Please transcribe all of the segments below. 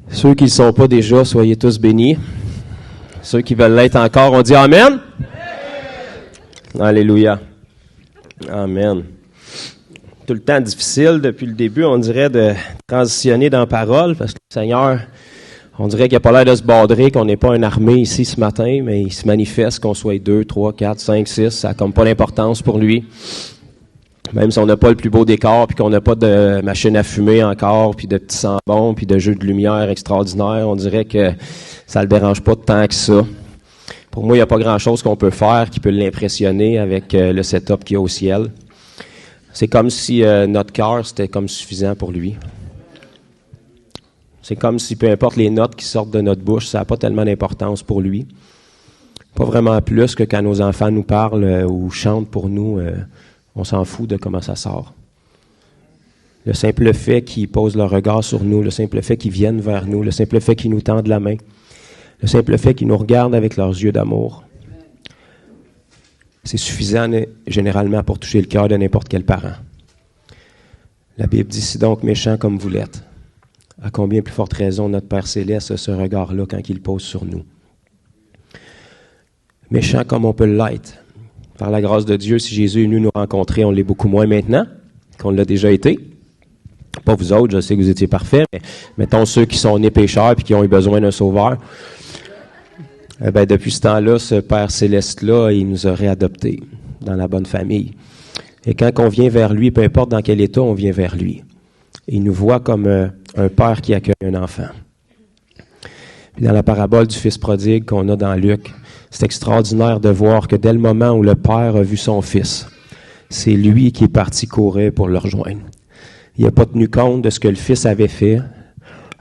Ceux qui ne le sont pas déjà, soyez tous bénis. Ceux qui veulent l'être encore, on dit Amen. Alléluia. Amen. Tout le temps difficile depuis le début, on dirait, de transitionner dans la parole, parce que le Seigneur, on dirait qu'il n'a pas l'air de se bordrer, qu'on n'est pas une armée ici ce matin, mais il se manifeste, qu'on soit 2, 3, 4, 5, 6, ça n'a comme pas d'importance pour lui. Même si on n'a pas le plus beau décor, puis qu'on n'a pas de machine à fumer encore, puis de petits sambons, puis de jeux de lumière extraordinaires, on dirait que ça le dérange pas tant que ça. Pour moi, il n'y a pas grand-chose qu'on peut faire qui peut l'impressionner avec le setup qu'il y a au ciel. C'est comme si notre cœur, c'était comme suffisant pour lui. C'est comme si, peu importe les notes qui sortent de notre bouche, ça n'a pas tellement d'importance pour lui. Pas vraiment plus que quand nos enfants nous parlent ou chantent pour nous, on s'en fout de comment ça sort. Le simple fait qu'ils posent leur regard sur nous, le simple fait qu'ils viennent vers nous, le simple fait qu'ils nous tendent la main, le simple fait qu'ils nous regardent avec leurs yeux d'amour, c'est suffisant généralement pour toucher le cœur de n'importe quel parent. La Bible dit, si donc méchants comme vous l'êtes, à combien plus forte raison notre Père Céleste a ce regard-là quand il pose sur nous. Méchants comme on peut l'être. Par la grâce de Dieu, si Jésus est venu nous rencontrer, on l'est beaucoup moins maintenant qu'on l'a déjà été. Pas vous autres, je sais que vous étiez parfaits, mais mettons ceux qui sont nés pécheurs et qui ont eu besoin d'un sauveur. Depuis ce temps-là, ce Père Céleste-là, il nous aurait adoptés dans la bonne famille. Et quand on vient vers lui, peu importe dans quel état on vient vers lui, il nous voit comme un père qui accueille un enfant. Puis dans la parabole du fils prodigue qu'on a dans Luc, c'est extraordinaire de voir que dès le moment où le père a vu son fils, c'est lui qui est parti courir pour le rejoindre. Il n'a pas tenu compte de ce que le fils avait fait.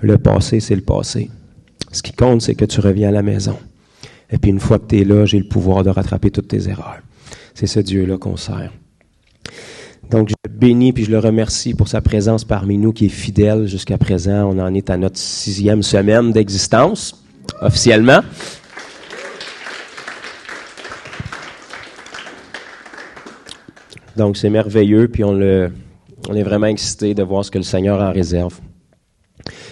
Le passé, c'est le passé. Ce qui compte, c'est que tu reviens à la maison. Et puis une fois que tu es là, j'ai le pouvoir de rattraper toutes tes erreurs. C'est ce Dieu-là qu'on sert. Donc, je le bénis puis je le remercie pour sa présence parmi nous qui est fidèle jusqu'à présent. On en est à notre 6e semaine d'existence, officiellement. Donc, c'est merveilleux, puis on est vraiment excités de voir ce que le Seigneur en réserve.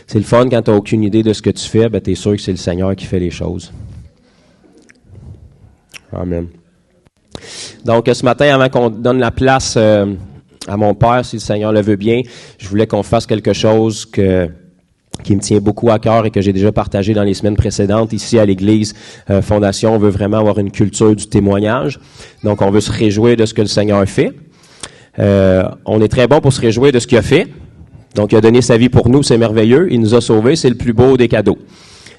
C'est le fun quand tu n'as aucune idée de ce que tu fais, tu es sûr que c'est le Seigneur qui fait les choses. Amen. Donc, ce matin, avant qu'on donne la place à mon Père, si le Seigneur le veut bien, je voulais qu'on fasse quelque chose qui me tient beaucoup à cœur et que j'ai déjà partagé dans les semaines précédentes. Ici, à l'Église Fondation, on veut vraiment avoir une culture du témoignage. Donc, on veut se réjouir de ce que le Seigneur fait. On est très bon pour se réjouir de ce qu'il a fait. Donc, il a donné sa vie pour nous, c'est merveilleux. Il nous a sauvés, c'est le plus beau des cadeaux.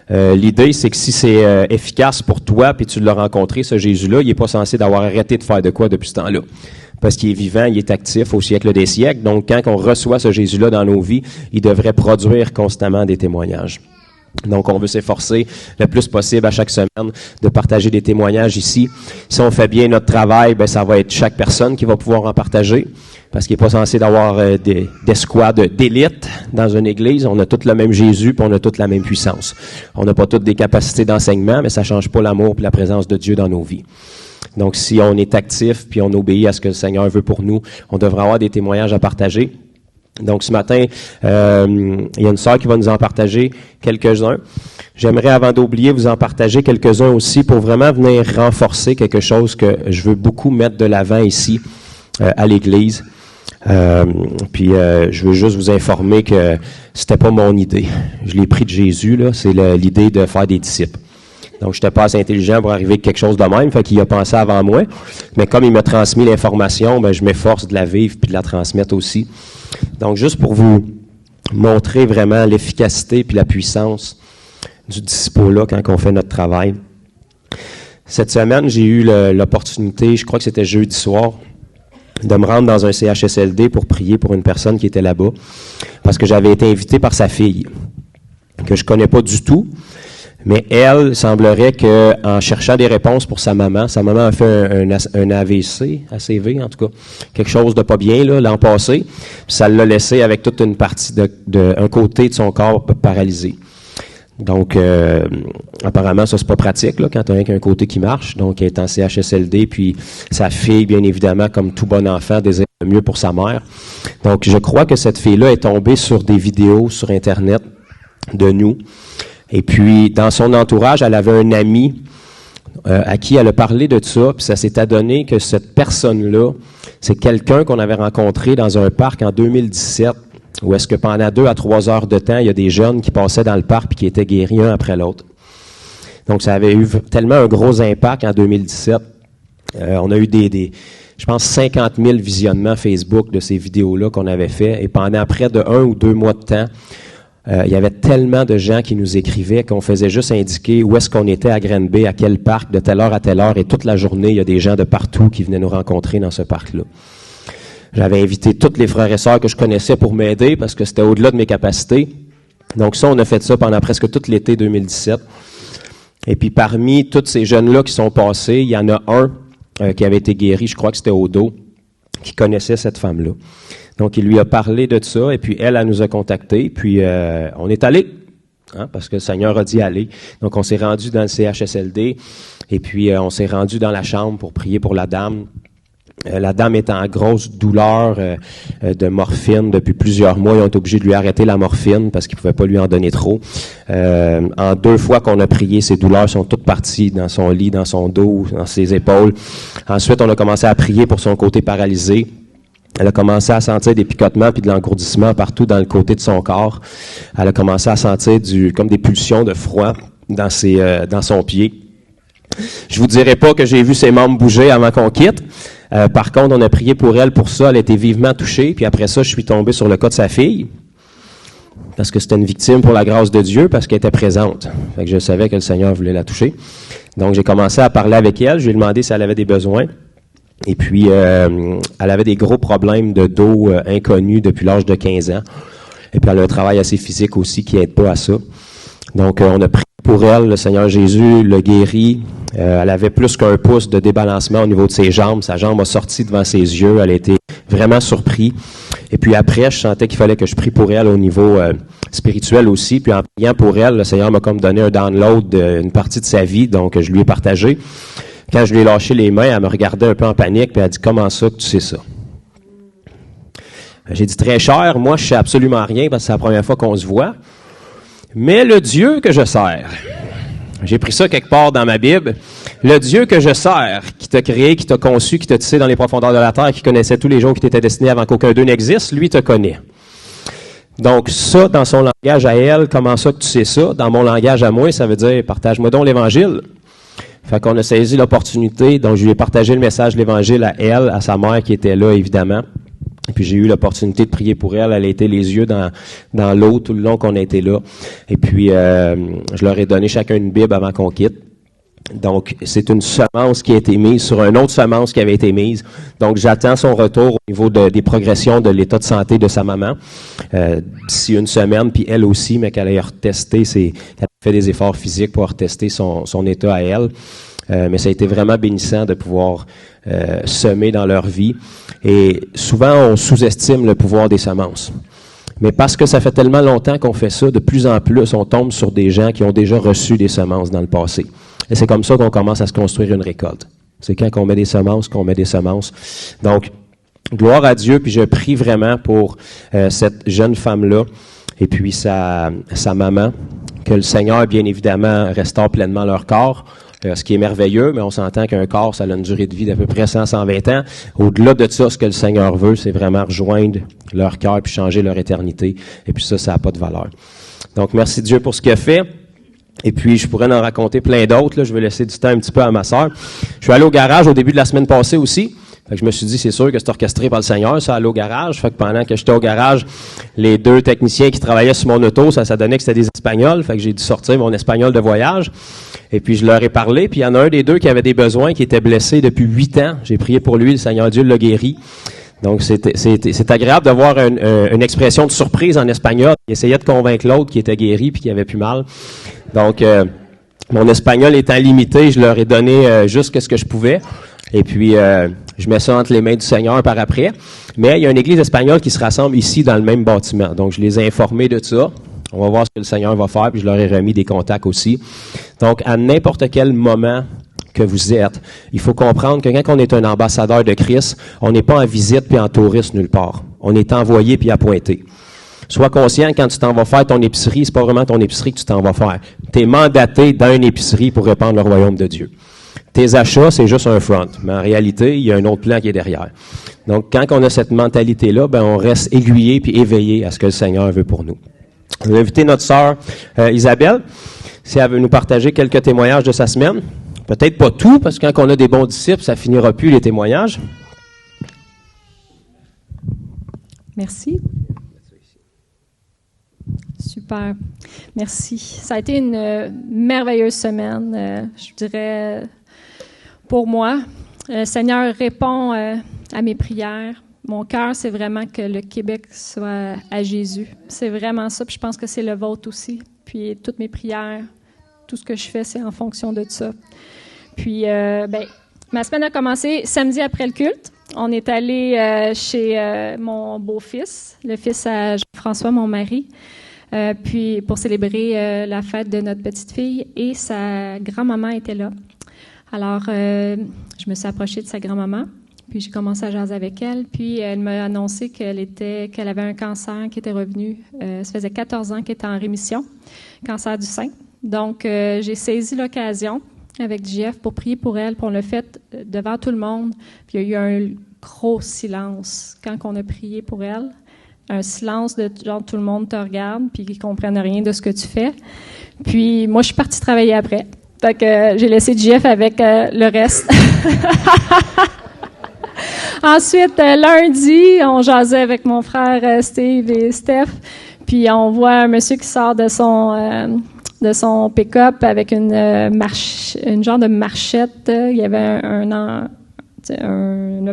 L'idée, c'est que si c'est efficace pour toi, puis tu l'as rencontré, ce Jésus-là, il n'est pas censé d'avoir arrêté de faire de quoi depuis ce temps-là. Parce qu'il est vivant, il est actif au siècle des siècles. Donc, quand on reçoit ce Jésus-là dans nos vies, il devrait produire constamment des témoignages. Donc, on veut s'efforcer le plus possible à chaque semaine de partager des témoignages ici. Si on fait bien notre travail, ça va être chaque personne qui va pouvoir en partager. Parce qu'il n'est pas censé d'avoir des squads d'élite dans une église. On a tous le même Jésus, puis on a tous la même puissance. On n'a pas toutes des capacités d'enseignement, mais ça ne change pas l'amour et la présence de Dieu dans nos vies. Donc, si on est actif, puis on obéit à ce que le Seigneur veut pour nous, on devrait avoir des témoignages à partager. Donc, ce matin, il y a une sœur qui va nous en partager quelques-uns. J'aimerais, avant d'oublier, vous en partager quelques-uns aussi pour vraiment venir renforcer quelque chose que je veux beaucoup mettre de l'avant ici, à l'Église. Je veux juste vous informer que c'était pas mon idée. Je l'ai pris de Jésus, là. C'est l'idée de faire des disciples. Donc, je n'étais pas assez intelligent pour arriver à quelque chose de même, fait qu'il a pensé avant moi. Mais comme il m'a transmis l'information, je m'efforce de la vivre puis de la transmettre aussi. Donc, juste pour vous montrer vraiment l'efficacité puis la puissance du disciple-là quand on fait notre travail. Cette semaine, j'ai eu l'opportunité, je crois que c'était jeudi soir, de me rendre dans un CHSLD pour prier pour une personne qui était là-bas, parce que j'avais été invité par sa fille, que je connais pas du tout, mais elle, il semblerait qu'en cherchant des réponses pour sa maman a fait un AVC, en tout cas, quelque chose de pas bien là, l'an passé, puis ça l'a laissé avec toute une partie un côté de son corps paralysé. Donc, apparemment, ça, c'est pas pratique, là, quand tu as rien qu'un côté qui marche. Donc, elle est en CHSLD, puis sa fille, bien évidemment, comme tout bon enfant, désire le mieux pour sa mère. Donc, je crois que cette fille-là est tombée sur des vidéos sur Internet de nous. Et puis, dans son entourage, elle avait un ami à qui elle a parlé de ça, puis ça s'est adonné que cette personne-là, c'est quelqu'un qu'on avait rencontré dans un parc en 2017, où est-ce que pendant 2 à 3 heures de temps, il y a des jeunes qui passaient dans le parc puis qui étaient guéris un après l'autre. Donc, ça avait eu tellement un gros impact en 2017. On a eu je pense, 50 000 visionnements Facebook de ces vidéos-là qu'on avait fait, et pendant près de 1 ou 2 mois de temps, il y avait tellement de gens qui nous écrivaient qu'on faisait juste indiquer où est-ce qu'on était à Granby, à quel parc, de telle heure à telle heure, et toute la journée, il y a des gens de partout qui venaient nous rencontrer dans ce parc-là. J'avais invité tous les frères et sœurs que je connaissais pour m'aider parce que c'était au-delà de mes capacités. Donc ça, on a fait ça pendant presque tout l'été 2017. Et puis parmi tous ces jeunes-là qui sont passés, il y en a un qui avait été guéri, je crois que c'était au dos, qui connaissait cette femme-là. Donc, il lui a parlé de ça, et puis elle nous a contactés, puis on est allé, parce que le Seigneur a dit aller. Donc, on s'est rendu dans le CHSLD, et puis on s'est rendu dans la chambre pour prier pour la dame. La dame est en grosse douleur de morphine depuis plusieurs mois. Ils ont été obligés de lui arrêter la morphine parce qu'ils ne pouvaient pas lui en donner trop. En 2 fois qu'on a prié, ses douleurs sont toutes parties dans son lit, dans son dos, dans ses épaules. Ensuite, on a commencé à prier pour son côté paralysé. Elle a commencé à sentir des picotements puis de l'engourdissement partout dans le côté de son corps. Elle a commencé à sentir comme des pulsions de froid dans son pied. Je vous dirai pas que j'ai vu ses membres bouger avant qu'on quitte. Par contre, on a prié pour elle pour ça. Elle a été vivement touchée. Puis après ça, je suis tombé sur le cas de sa fille. Parce que c'était une victime pour la grâce de Dieu, parce qu'elle était présente. Fait que je savais que le Seigneur voulait la toucher. Donc, j'ai commencé à parler avec elle. Je lui ai demandé si elle avait des besoins. Et puis, elle avait des gros problèmes de dos inconnus depuis l'âge de 15 ans. Et puis, elle a un travail assez physique aussi qui n'aide pas à ça. Donc, on a prié pour elle. Le Seigneur Jésus l'a guérie. Elle avait plus qu'1 pouce de débalancement au niveau de ses jambes. Sa jambe a sorti devant ses yeux. Elle a été vraiment surprise. Et puis après, je sentais qu'il fallait que je prie pour elle au niveau spirituel aussi. Puis en priant pour elle, le Seigneur m'a comme donné un download d'une partie de sa vie. Donc, je lui ai partagé. Quand je lui ai lâché les mains, elle me regardait un peu en panique, puis elle a dit « Comment ça que tu sais ça? » J'ai dit « Très cher, moi je sais absolument rien parce que c'est la première fois qu'on se voit. Mais le Dieu que je sers, j'ai pris ça quelque part dans ma Bible, le Dieu que je sers, qui t'a créé, qui t'a conçu, qui t'a tissé dans les profondeurs de la terre, qui connaissait tous les jours qui t'étaient destinés avant qu'aucun d'eux n'existe, lui te connaît. » Donc ça, dans son langage à elle, comment ça que tu sais ça? Dans mon langage à moi, ça veut dire « Partage-moi donc l'Évangile. » Fait qu'on a saisi l'opportunité, donc je lui ai partagé le message de l'Évangile à elle, à sa mère qui était là, évidemment. Et puis j'ai eu l'opportunité de prier pour elle. Elle a été les yeux dans l'eau tout le long qu'on a été là. Et puis je leur ai donné chacun une Bible avant qu'on quitte. Donc c'est une semence qui a été mise sur une autre semence qui avait été mise. Donc j'attends son retour au niveau des progressions de l'état de santé de sa maman d'ici 1 semaine. Puis elle aussi, mais qu'elle ait retesté, elle a fait des efforts physiques pour retester son état à elle. Mais ça a été vraiment bénissant de pouvoir semer dans leur vie. Et souvent, on sous-estime le pouvoir des semences. Mais parce que ça fait tellement longtemps qu'on fait ça, de plus en plus, on tombe sur des gens qui ont déjà reçu des semences dans le passé. Et c'est comme ça qu'on commence à se construire une récolte. C'est quand on met des semences qu'on met des semences. Donc, gloire à Dieu, puis je prie vraiment pour cette jeune femme-là et puis sa maman, que le Seigneur, bien évidemment, restaure pleinement leur corps. Ce qui est merveilleux, mais on s'entend qu'un corps, ça a une durée de vie d'à peu près 100-120 ans. Au-delà de ça, ce que le Seigneur veut, c'est vraiment rejoindre leur cœur puis changer leur éternité. Et puis ça n'a pas de valeur. Donc, merci Dieu pour ce qu'il a fait. Et puis, je pourrais en raconter plein d'autres. Là. Je vais laisser du temps un petit peu à ma sœur. Je suis allé au garage au début de la semaine passée aussi. Fait que je me suis dit, c'est sûr que c'est orchestré par le Seigneur, ça, aller au garage. Fait que pendant que j'étais au garage, les 2 techniciens qui travaillaient sur mon auto, ça donnait que c'était des Espagnols. Fait que j'ai dû sortir mon espagnol de voyage. Et puis, je leur ai parlé. Puis, il y en a un des 2 qui avait des besoins, qui était blessé depuis 8 ans. J'ai prié pour lui, le Seigneur Dieu l'a guéri. Donc, c'est agréable de voir une expression de surprise en espagnol. Il essayait de convaincre l'autre qui était guéri puis qui avait plus mal. Donc, mon espagnol étant limité, je leur ai donné juste ce que je pouvais. Et puis, je mets ça entre les mains du Seigneur par après. Mais il y a une église espagnole qui se rassemble ici dans le même bâtiment. Donc, je les ai informés de ça. On va voir ce que le Seigneur va faire, puis je leur ai remis des contacts aussi. Donc, à n'importe quel moment que vous êtes, il faut comprendre que quand on est un ambassadeur de Christ, on n'est pas en visite puis en touriste nulle part. On est envoyé puis appointé. Sois conscient quand tu t'en vas faire ton épicerie, c'est pas vraiment ton épicerie que tu t'en vas faire. Tu es mandaté dans une épicerie pour répandre le royaume de Dieu. Tes achats, c'est juste un front, mais en réalité, il y a un autre plan qui est derrière. Donc, quand on a cette mentalité-là, on reste aiguillé puis éveillé à ce que le Seigneur veut pour nous. Je vais inviter notre sœur Isabelle, si elle veut nous partager quelques témoignages de sa semaine. Peut-être pas tout, parce que quand on a des bons disciples, ça finira plus les témoignages. Merci. Super. Merci. Ça a été une merveilleuse semaine, je dirais, pour moi. Le Seigneur répond à mes prières. Mon cœur, c'est vraiment que le Québec soit à Jésus. C'est vraiment ça, puis je pense que c'est le vôtre aussi. Puis toutes mes prières, tout ce que je fais, c'est en fonction de ça. Puis, ma semaine a commencé samedi après le culte. On est allé chez mon beau-fils, le fils à Jean-François, mon mari, puis pour célébrer la fête de notre petite fille, et sa grand-maman était là. Alors, je me suis approchée de sa grand-maman, puis j'ai commencé à jaser avec elle, puis elle m'a annoncé qu'elle avait un cancer qui était revenu. Ça faisait 14 ans qu'elle était en rémission, cancer du sein. Donc, j'ai saisi l'occasion avec JF pour prier pour elle, puis on l'a fait devant tout le monde. Puis il y a eu un gros silence quand on a prié pour elle. Un silence de genre tout le monde te regarde, puis qu'ils ne comprennent rien de ce que tu fais. Puis moi, je suis partie travailler après. Fait que j'ai laissé JF avec le reste. Ensuite, lundi, on jasait avec mon frère Steve et Steph, puis on voit un monsieur qui sort de son pick-up avec une genre de marchette. Il y avait un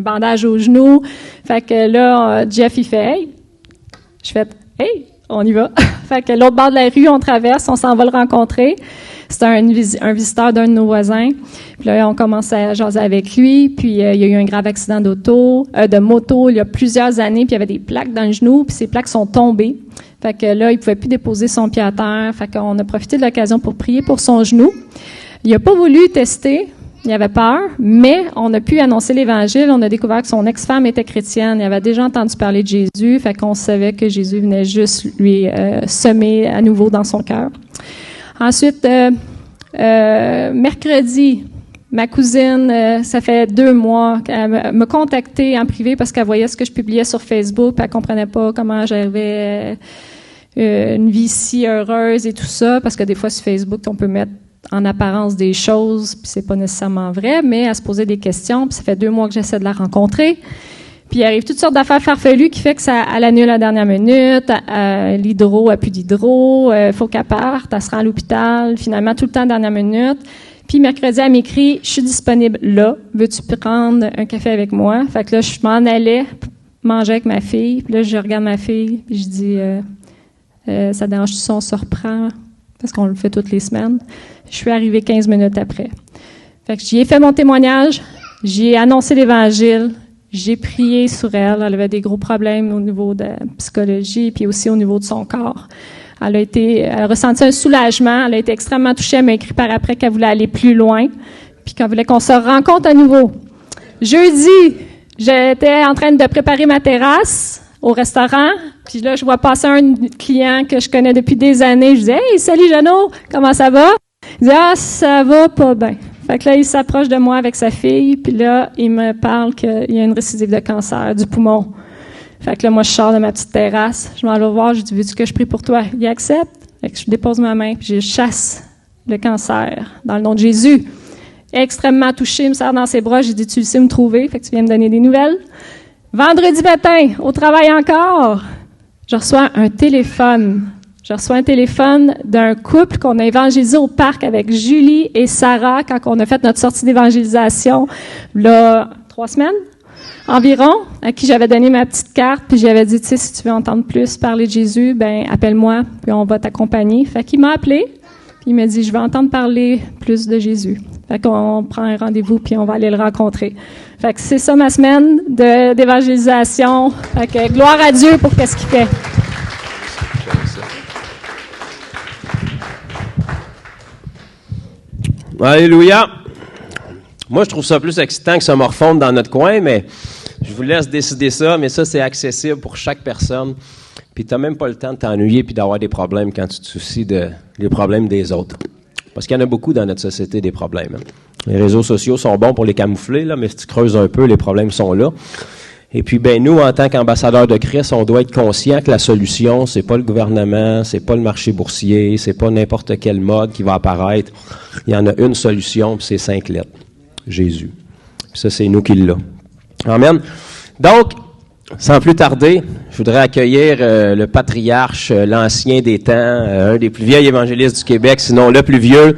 bandage au genou. Fait que là, Jeff, il fait « Hey! » Je fais « Hey! » On y va. Fait que l'autre bord de la rue, on traverse, on s'en va le rencontrer. C'était un visiteur d'un de nos voisins. Puis là, on commence à jaser avec lui. Puis il y a eu un grave accident de moto il y a plusieurs années. Puis il y avait des plaques dans le genou. Puis ces plaques sont tombées. Fait que là, il pouvait plus déposer son pied à terre. Fait qu'on a profité de l'occasion pour prier pour son genou. Il a pas voulu tester. Il avait peur, mais on a pu annoncer l'Évangile. On a découvert que son ex-femme était chrétienne. Il avait déjà entendu parler de Jésus, fait qu'on savait que Jésus venait juste lui semer à nouveau dans son cœur. Ensuite, mercredi, ma cousine, ça fait 2 mois qu'elle m'a contactée en privé parce qu'elle voyait ce que je publiais sur Facebook, puis elle comprenait pas comment j'avais une vie si heureuse et tout ça, parce que des fois sur Facebook, on peut mettre en apparence des choses, puis c'est pas nécessairement vrai, mais à se poser des questions, puis ça fait 2 mois que j'essaie de la rencontrer. Puis il arrive toutes sortes d'affaires farfelues qui fait que ça, elle annule à la dernière minute, l'hydro, elle a plus d'hydro, faut qu'elle parte, elle se rend à l'hôpital, finalement tout le temps à la dernière minute. Puis mercredi, elle m'écrit « Je suis disponible là, veux-tu prendre un café avec moi? » Fait que là, je m'en allais manger avec ma fille, puis là, je regarde ma fille, puis je dis ça dérange-tu si on se reprend? » Parce qu'on le fait toutes les semaines. Je suis arrivée 15 minutes après. Fait que j'y ai fait mon témoignage, j'y ai annoncé l'Évangile, j'ai prié sur elle. Elle avait des gros problèmes au niveau de la psychologie, puis aussi au niveau de son corps. Elle a ressenti un soulagement, elle a été extrêmement touchée. Elle m'a écrit par après qu'elle voulait aller plus loin, puis qu'elle voulait qu'on se rencontre à nouveau. Jeudi, j'étais en train de préparer ma terrasse au restaurant, puis là, je vois passer un client que je connais depuis des années. Je dis « Hey, salut Jeannot, comment ça va? » Il dit « Ah, ça va pas bien. » Fait que là, il s'approche de moi avec sa fille, puis là, il me parle qu'il y a une récidive de cancer du poumon. Fait que là, moi, je sors de ma petite terrasse, je m'en vais voir, je dis « Veux-tu que je prie pour toi? » Il accepte. Fait que je dépose ma main, puis je chasse le cancer dans le nom de Jésus. Extrêmement touché, il me serre dans ses bras, j'ai dit « Tu le sais me trouver, fait que tu viens me donner des nouvelles. » Vendredi matin, au travail encore, je reçois un téléphone. Je reçois un téléphone d'un couple qu'on a évangélisé au parc avec Julie et Sarah quand on a fait notre sortie d'évangélisation, là, 3 semaines environ, à qui j'avais donné ma petite carte, puis j'avais dit, tu sais, si tu veux entendre plus parler de Jésus, ben appelle-moi, puis on va t'accompagner. Fait qu'il m'a appelé, puis il m'a dit, je veux entendre parler plus de Jésus. Fait qu'on prend un rendez-vous, puis on va aller le rencontrer. Fait que c'est ça ma semaine d'évangélisation. Fait que gloire à Dieu pour qu'est-ce qu'il fait. Alléluia! Moi, je trouve ça plus excitant que se morfondre dans notre coin, mais Je vous laisse décider ça, mais ça, c'est accessible pour chaque personne. Puis tu n'as même pas le temps de t'ennuyer puis d'avoir des problèmes quand tu te soucies des problèmes des autres. Parce qu'il y en a beaucoup dans notre société, des problèmes. Hein. Les réseaux sociaux sont bons pour les camoufler, là, mais si tu creuses un peu, les problèmes sont là. Et puis, nous, en tant qu'ambassadeurs de Christ, on doit être conscient que la solution, c'est pas le gouvernement, c'est pas le marché boursier, c'est pas n'importe quel mode qui va apparaître. Il y en a une solution, puis c'est 5 lettres. Jésus. Puis ça, c'est nous qui l'a. Amen. Donc, sans plus tarder, je voudrais accueillir le patriarche, l'ancien des temps, un des plus vieux évangélistes du Québec, sinon le plus vieux.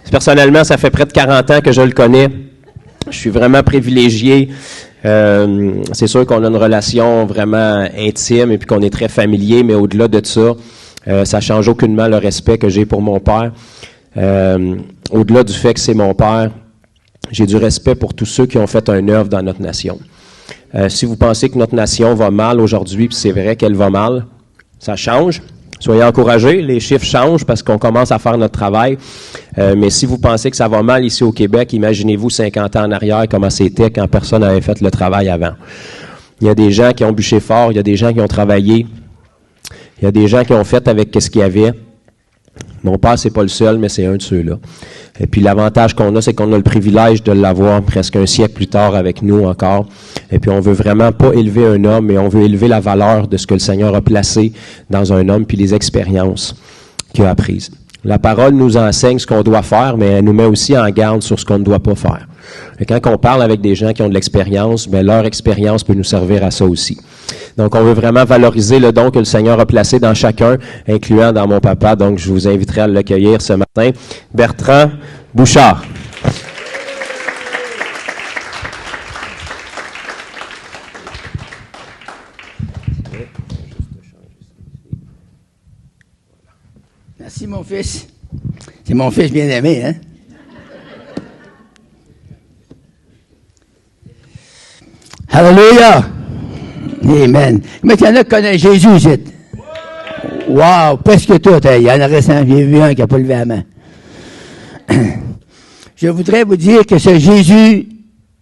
Personnellement, ça fait près de 40 ans que je le connais. Je suis vraiment privilégié. C'est sûr qu'on a une relation vraiment intime et puis qu'on est très familier, mais au-delà de ça, ça change aucunement le respect que j'ai pour mon père. Au-delà du fait que c'est mon père, j'ai du respect pour tous ceux qui ont fait un œuvre dans notre nation. Si vous pensez que notre nation va mal aujourd'hui, puis c'est vrai qu'elle va mal, ça change. Soyez encouragés, les chiffres changent parce qu'on commence à faire notre travail. Mais si vous pensez que ça va mal ici au Québec, imaginez-vous 50 ans en arrière comment c'était quand personne n'avait fait le travail avant. Il y a des gens qui ont bûché fort, il y a des gens qui ont travaillé, il y a des gens qui ont fait avec ce qu'il y avait. Mon père, c'est pas le seul, mais c'est un de ceux-là. Et puis l'avantage qu'on a, c'est qu'on a le privilège de l'avoir presque un siècle plus tard avec nous encore. Et puis on veut vraiment pas élever un homme, mais on veut élever la valeur de ce que le Seigneur a placé dans un homme, puis les expériences qu'il a apprises. La parole nous enseigne ce qu'on doit faire, mais elle nous met aussi en garde sur ce qu'on ne doit pas faire. Et quand on parle avec des gens qui ont de l'expérience, leur expérience peut nous servir à ça aussi. Donc, on veut vraiment valoriser le don que le Seigneur a placé dans chacun, incluant dans mon papa. Donc, je vous inviterai à l'accueillir ce matin. Bertrand Bouchard. Merci, mon fils. C'est mon fils bien-aimé, hein? Alléluia! Amen. Mais il y en a qui connaissent Jésus, ici. Wow! Presque tout. Il y en a récemment, j'ai vu un qui n'a pas levé la main. Je voudrais vous dire que ce Jésus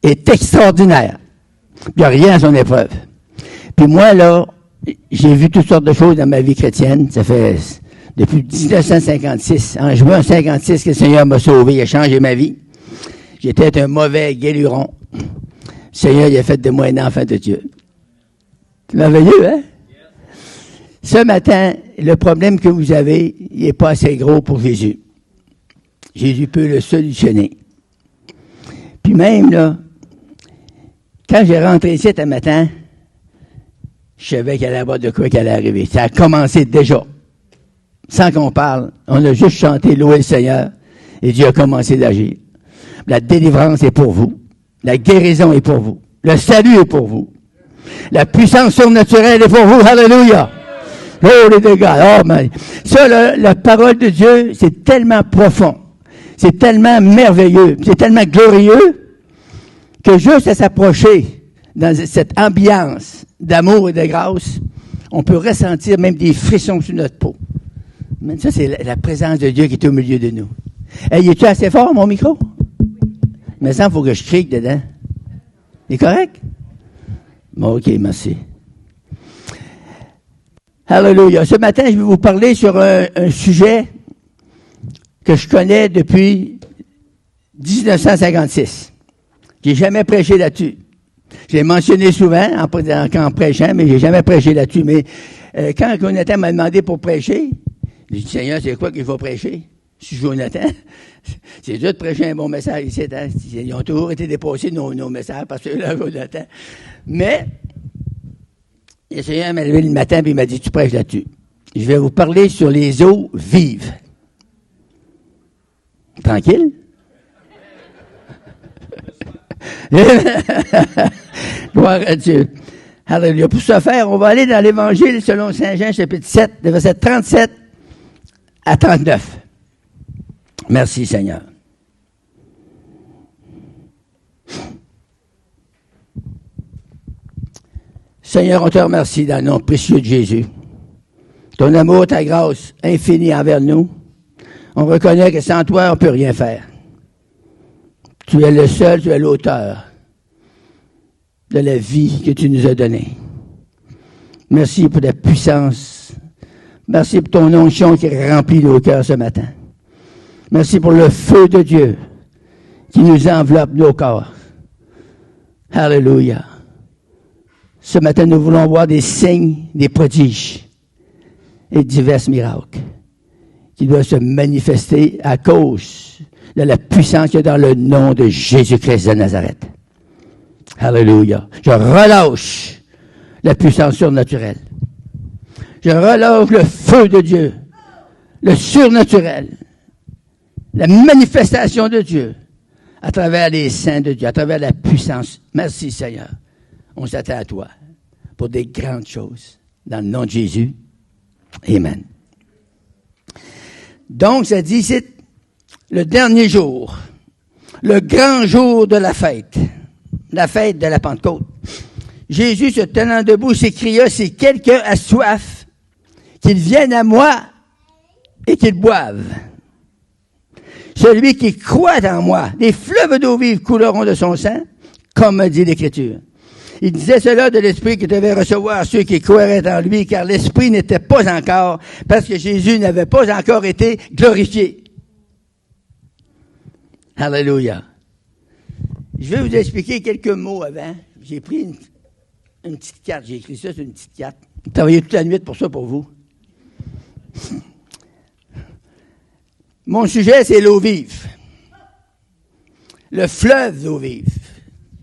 est extraordinaire. Il n'y a rien à son épreuve. Puis moi, là, j'ai vu toutes sortes de choses dans ma vie chrétienne. Ça fait depuis 1956. En juin 1956 que le Seigneur m'a sauvé. Il a changé ma vie. J'étais un mauvais guéluron. Le Seigneur, il a fait de moi un enfant de Dieu. C'est merveilleux, hein? Ce matin, le problème que vous avez, il n'est pas assez gros pour Jésus. Jésus peut le solutionner. Puis même, là, quand j'ai rentré ici un matin, je savais qu'il allait y avoir de quoi qui allait arriver. Ça a commencé déjà. Sans qu'on parle, on a juste chanté « Louer le Seigneur » et Dieu a commencé d'agir. La délivrance est pour vous. La guérison est pour vous. Le salut est pour vous. La puissance surnaturelle est pour vous. Alléluia! Oh, les dégâts. Oh, mais ça, la parole de Dieu, c'est tellement profond. C'est tellement merveilleux. C'est tellement glorieux que juste à s'approcher dans cette ambiance d'amour et de grâce, on peut ressentir même des frissons sur notre peau. Mais ça, c'est la présence de Dieu qui est au milieu de nous. Hey, es-tu assez fort, mon micro? Mais ça, il faut que je crique dedans. C'est correct? Bon, OK, merci. Alléluia. Ce matin, je vais vous parler sur un sujet que je connais depuis 1956. J'ai jamais prêché là-dessus. Je l'ai mentionné souvent en prêchant, mais j'ai jamais prêché là-dessus. Mais quand Jonathan m'a demandé pour prêcher, j'ai dit, Seigneur, c'est quoi qu'il faut prêcher? Je suis Jonathan. C'est dur de prêcher un bon message ici. Hein? Ils ont toujours été dépassés, nos messages, parce que là, Jonathan. Mais, le Seigneur m'a levé le matin et il m'a dit, tu prêches là-dessus. Je vais vous parler sur les eaux vives. Tranquille? Gloire à Dieu. Alléluia. Pour ce faire, on va aller dans l'Évangile selon Saint Jean, chapitre 7, de verset 37 à 39. Merci, Seigneur. Seigneur, on te remercie dans le nom précieux de Jésus. Ton amour, ta grâce infinie envers nous. On reconnaît que sans toi, on ne peut rien faire. Tu es le seul, tu es l'auteur de la vie que tu nous as donnée. Merci pour ta puissance. Merci pour ton onction qui remplit nos cœurs ce matin. Merci pour le feu de Dieu qui nous enveloppe nos corps. Alléluia. Ce matin, nous voulons voir des signes, des prodiges et divers miracles qui doivent se manifester à cause de la puissance qu'il y a dans le nom de Jésus-Christ de Nazareth. Alléluia. Je relâche la puissance surnaturelle. Je relâche le feu de Dieu, le surnaturel, la manifestation de Dieu à travers les saints de Dieu, à travers la puissance. Merci Seigneur. On s'attend à toi pour des grandes choses. Dans le nom de Jésus. Amen. Donc, ça dit, c'est le dernier jour, le grand jour de la fête de la Pentecôte. Jésus, se tenant debout, s'écria, si quelqu'un a soif, qu'il vienne à moi et qu'il boive. Celui qui croit en moi, des fleuves d'eau vive couleront de son sang, comme dit l'Écriture. Il disait cela de l'Esprit qui devait recevoir ceux qui croiraient en lui, car l'Esprit n'était pas encore, parce que Jésus n'avait pas encore été glorifié. Alléluia. Je vais vous expliquer quelques mots avant. J'ai pris une petite carte, j'ai écrit ça sur une petite carte. J'ai travaillé toute la nuit pour ça, pour vous. Mon sujet, c'est l'eau vive. Le fleuve d'eau vive.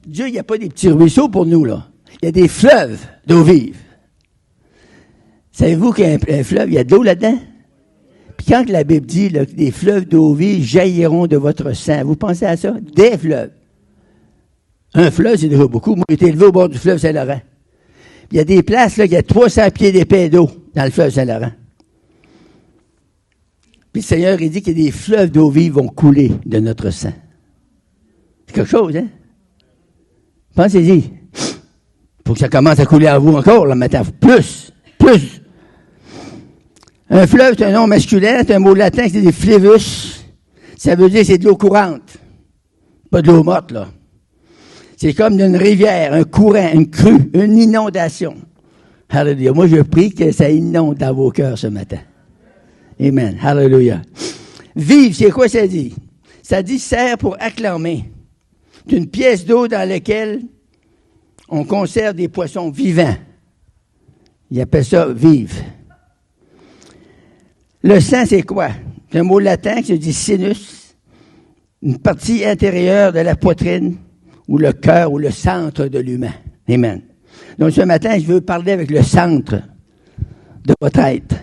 Dieu, il n'y a pas des petits ruisseaux pour nous, là. Il y a des fleuves d'eau vive. Savez-vous qu'un fleuve, il y a de l'eau là-dedans? Puis quand la Bible dit là, que des fleuves d'eau vive jailliront de votre sang, vous pensez à ça? Des fleuves. Un fleuve, c'est déjà beaucoup. Moi, j'ai été élevé au bord du fleuve Saint-Laurent. Puis il y a des places, là, il y a 300 pieds d'épais d'eau dans le fleuve Saint-Laurent. Puis le Seigneur, il dit que des fleuves d'eau vive vont couler de notre sang. C'est quelque chose, hein? Pensez-y. Faut que ça commence à couler à vous encore, là, maintenant. Plus. Un fleuve, c'est un nom masculin, c'est un mot latin, c'est des flevus. Ça veut dire que c'est de l'eau courante. Pas de l'eau morte, là. C'est comme une rivière, un courant, une crue, une inondation. Alléluia. Moi, je prie que ça inonde dans vos cœurs ce matin. Amen. Alléluia. Vive, c'est quoi ça dit? Ça dit sert pour acclamer. C'est une pièce d'eau dans laquelle on conserve des poissons vivants. Ils appellent ça vive. Le sang, c'est quoi? C'est un mot latin qui se dit sinus, une partie intérieure de la poitrine ou le cœur ou le centre de l'humain. Amen. Donc ce matin, je veux parler avec le centre de votre être.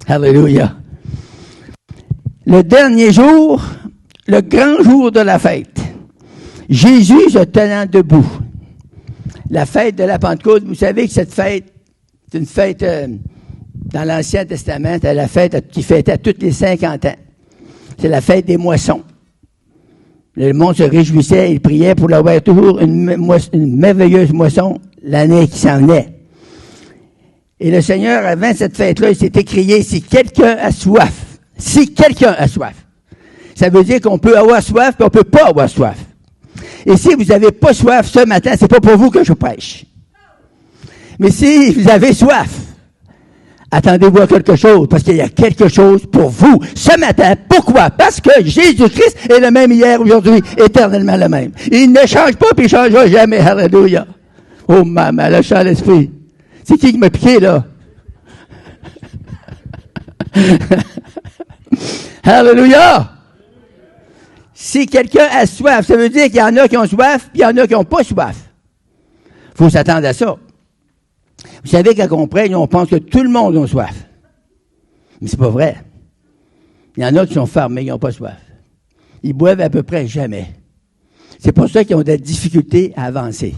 Alléluia. Le dernier jour, le grand jour de la fête. Jésus se tenant debout. La fête de la Pentecôte, vous savez que cette fête, c'est une fête dans l'Ancien Testament, c'est la fête qui fêtait à tous les 50 ans. C'est la fête des moissons. Le monde se réjouissait, il priait pour avoir toujours une merveilleuse moisson l'année qui s'en venait. Et le Seigneur, avant cette fête-là, il s'est écrié, si quelqu'un a soif, ça veut dire qu'on peut avoir soif, puis on peut pas avoir soif. Et si vous n'avez pas soif ce matin, c'est pas pour vous que je prêche. Mais si vous avez soif, attendez-vous à quelque chose, parce qu'il y a quelque chose pour vous ce matin. Pourquoi? Parce que Jésus-Christ est le même hier, aujourd'hui, éternellement le même. Il ne change pas, puis il ne changera jamais. Alléluia. Oh, maman, le chant l'esprit. C'est qui m'a piqué, là? Alléluia! Si quelqu'un a soif, ça veut dire qu'il y en a qui ont soif, puis il y en a qui n'ont pas soif. Il faut s'attendre à ça. Vous savez, quand on prêche, on pense que tout le monde a soif. Mais c'est pas vrai. Il y en a qui sont fermés, ils n'ont pas soif. Ils boivent à peu près jamais. C'est pour ça qu'ils ont des difficultés à avancer.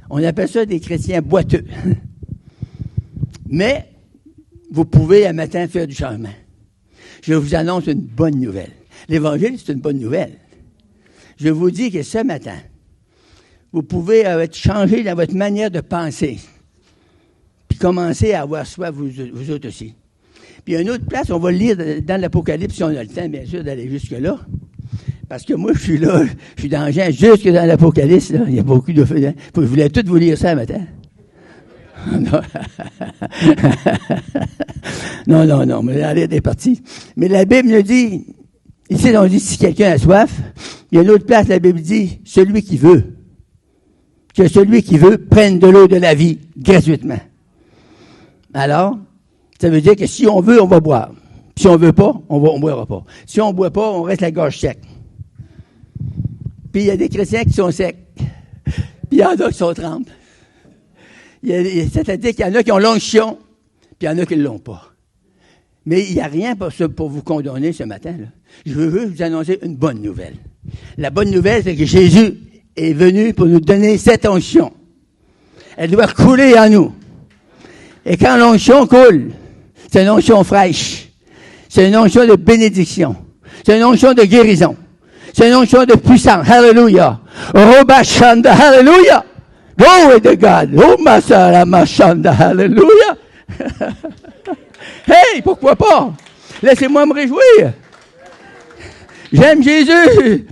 On appelle ça des chrétiens boiteux. Mais, vous pouvez un matin faire du changement. Je vous annonce une bonne nouvelle. L'Évangile, c'est une bonne nouvelle. Je vous dis que ce matin, vous pouvez être changé dans votre manière de penser. Puis commencer à avoir soif, vous autres aussi. Puis il y a une autre place, on va le lire dans l'Apocalypse, si on a le temps, bien sûr, d'aller jusque-là. Parce que moi, je suis là, je suis dans Jean, jusque dans l'Apocalypse, là. Il y a beaucoup de feux. Je voulais tout vous lire ça matin. Non, mais la lettre est partie. Mais la Bible nous dit, ici, on dit, si quelqu'un a soif, il y a une autre place, la Bible dit, celui qui veut, que celui qui veut prenne de l'eau de la vie gratuitement. Alors, ça veut dire que si on veut, on va boire. Si on veut pas, on boira pas. Si on boit pas, on reste la gorge sec. Puis il y a des chrétiens qui sont secs. Puis il y en a qui sont trempes. C'est-à-dire qu'il y en a qui ont l'onction, puis il y en a qui ne l'ont pas. Mais il n'y a rien pour vous condamner ce matin, là. Je veux vous annoncer une bonne nouvelle. La bonne nouvelle, c'est que Jésus est venu pour nous donner cette onction. Elle doit couler en nous. Et quand l'onction coule, c'est une onction fraîche. C'est une onction de bénédiction. C'est une onction de guérison. C'est une onction de puissance. Hallelujah. Robashanda. Hallelujah. Glory to God. Oh, Masara Mashanda. Hallelujah. Hey, pourquoi pas? Laissez-moi me réjouir. J'aime Jésus.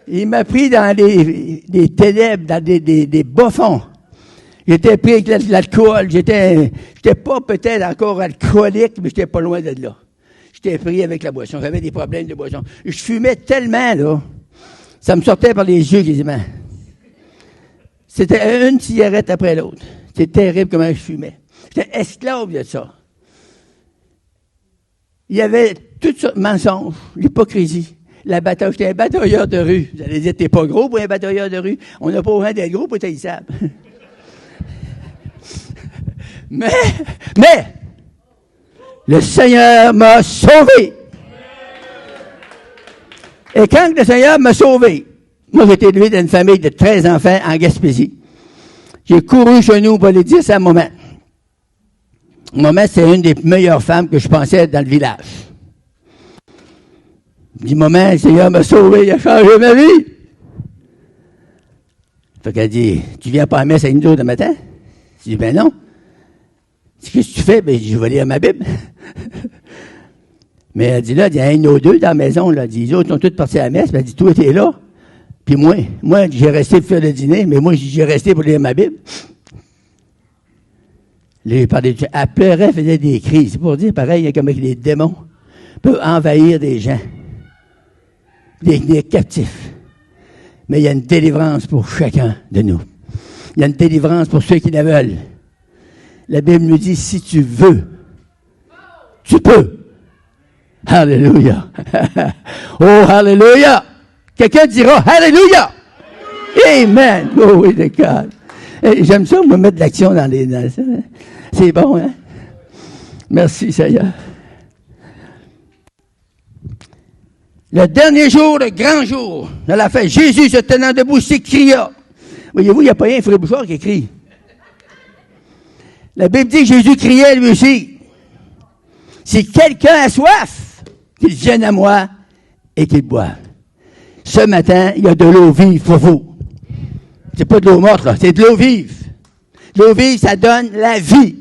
Il m'a pris dans des ténèbres, dans des bas-fonds. J'étais pris avec l'alcool. J'étais pas peut-être encore alcoolique, mais j'étais pas loin de là. J'étais pris avec la boisson. J'avais des problèmes de boisson. Je fumais tellement, là. Ça me sortait par les yeux quasiment. C'était une cigarette après l'autre. C'était terrible comment je fumais. J'étais esclave de ça. Il y avait toutes sortes de mensonges, l'hypocrisie, la bataille. J'étais un batailleur de rue. Vous allez dire, t'es pas gros pour un batailleur de rue. On n'a pas besoin d'être gros pour être haïssable. Mais, le Seigneur m'a sauvé. Et quand le Seigneur m'a sauvé, moi, j'ai été élevé dans une famille de 13 enfants en Gaspésie. J'ai couru chez nous pour aller dire ça à maman. Maman, c'est une des meilleures femmes que je pensais dans le village. Je dis, maman, le Seigneur m'a sauvé, il a changé ma vie. Fait qu'elle dit, tu viens pas à la messe à une heure de matin? Je dis, ben non. Qu'est-ce que tu fais? Ben, je vais lire ma Bible. Mais elle dit, là, il y a un ou deux dans la maison, là. Elle dit, les autres sont tous partis à la messe. Ben, elle dit, toi, t'es là. Puis moi, j'ai resté pour faire le dîner, mais moi, j'ai resté pour lire ma Bible. Elle pleurait, faisait des cris. C'est pour dire, pareil, comme avec les démons peuvent envahir des gens, des captifs. Mais il y a une délivrance pour chacun de nous. Il y a une délivrance pour ceux qui la veulent. La Bible nous dit, si tu veux, tu peux. Alléluia. Oh, alléluia. Quelqu'un dira, alléluia. Amen. Oh, oui, d'accord. J'aime ça, me mettre de l'action dans les... C'est bon, hein? Merci, Seigneur. Le dernier jour, le grand jour de la fête, Jésus se tenant debout s'écria. Voyez-vous, il n'y a pas rien, Frère Bouchard qui crie. La Bible dit que Jésus criait lui aussi. Si quelqu'un a soif, qu'il vienne à moi et qu'il boive. Ce matin, il y a de l'eau vive pour vous. C'est pas de l'eau morte, là, c'est de l'eau vive. L'eau vive, ça donne la vie.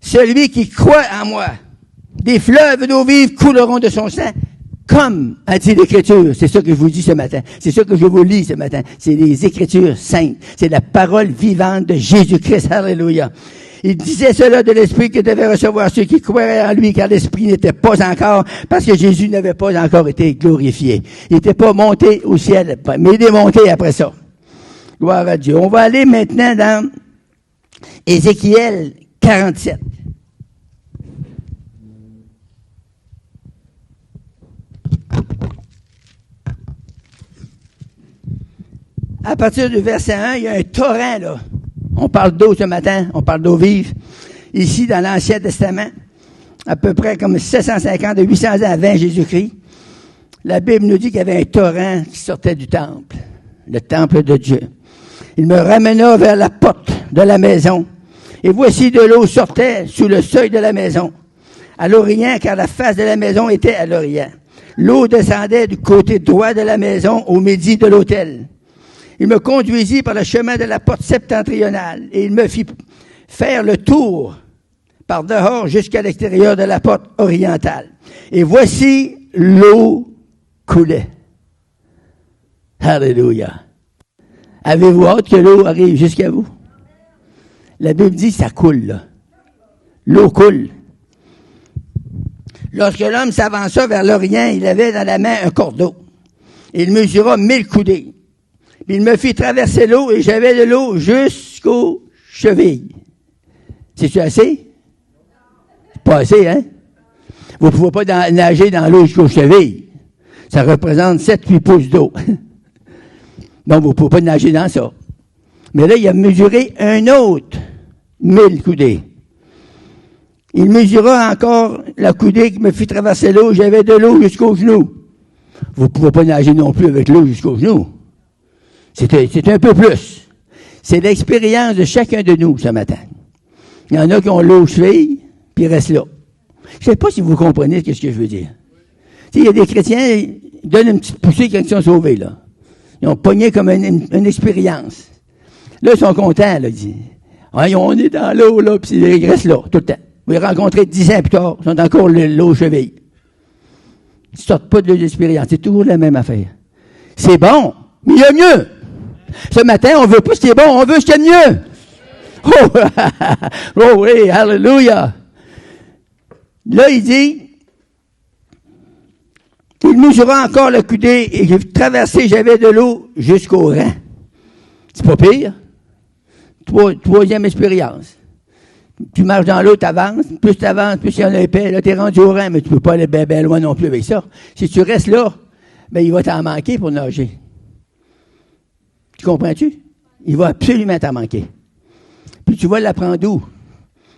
Celui qui croit en moi, des fleuves d'eau vive couleront de son sang, comme a dit l'Écriture. C'est ça que je vous dis ce matin. C'est ça que je vous lis ce matin. C'est les Écritures saintes. C'est la parole vivante de Jésus-Christ. Alléluia. Il disait cela de l'Esprit que devait recevoir ceux qui croiraient en lui, car l'Esprit n'était pas encore, parce que Jésus n'avait pas encore été glorifié. Il n'était pas monté au ciel, mais il est monté après ça. Gloire à Dieu. On va aller maintenant dans Ézéchiel 47. À partir du verset 1, il y a un torrent, là. On parle d'eau ce matin, on parle d'eau vive. Ici, dans l'Ancien Testament, à peu près comme 750 à 800 ans avant Jésus-Christ, la Bible nous dit qu'il y avait un torrent qui sortait du temple, le temple de Dieu. Il me ramena vers la porte de la maison, et voici de l'eau sortait sous le seuil de la maison, à l'Orient, car la face de la maison était à l'Orient. L'eau descendait du côté droit de la maison au midi de l'autel. Il me conduisit par le chemin de la porte septentrionale et il me fit faire le tour par dehors jusqu'à l'extérieur de la porte orientale. Et voici l'eau coulait. Alléluia. Avez-vous hâte que l'eau arrive jusqu'à vous? La Bible dit que ça coule, là. L'eau coule. Lorsque l'homme s'avança vers l'Orient, il avait dans la main un cordeau. Il mesura 1000 coudées. Puis il me fit traverser l'eau et j'avais de l'eau jusqu'aux chevilles. C'est-tu assez? C'est pas assez, hein? Vous ne pouvez pas nager dans l'eau jusqu'aux chevilles. Ça représente 7-8 pouces d'eau. Donc, vous ne pouvez pas nager dans ça. Mais là, il a mesuré un autre 1000 coudées. Il mesura encore la coudée qui me fit traverser l'eau. J'avais de l'eau jusqu'aux genoux. Vous ne pouvez pas nager non plus avec l'eau jusqu'aux genoux. C'est un peu plus. C'est l'expérience de chacun de nous ce matin. Il y en a qui ont l'eau aux chevilles, puis ils restent là. Je ne sais pas si vous comprenez ce que je veux dire. Il y a des chrétiens, ils donnent une petite poussée quand ils sont sauvés, là. Ils ont pogné comme une expérience. Là, ils sont contents, là. Ils disent, on est dans l'eau, là, puis ils restent là, tout le temps. Vous les rencontrez 10 ans plus tard, ils sont encore l'eau aux chevilles. Ils ne sortent pas de l'expérience. C'est toujours la même affaire. C'est bon, mais il y a mieux. Ce matin, on ne veut pas ce qui est bon, on veut ce qui est mieux. Oh oui, hallelujah. Là, il dit, il mesura encore la coudée et j'ai traversé, j'avais de l'eau jusqu'au rein. C'est pas pire. Troisième expérience. Tu marches dans l'eau, tu avances, plus il y en a épais, là, tu es rendu au rein, mais tu peux pas aller bien loin non plus avec ça. Si tu restes là, ben, il va t'en manquer pour nager. Tu comprends-tu? Il va absolument t'en manquer. Puis tu vas l'apprendre où?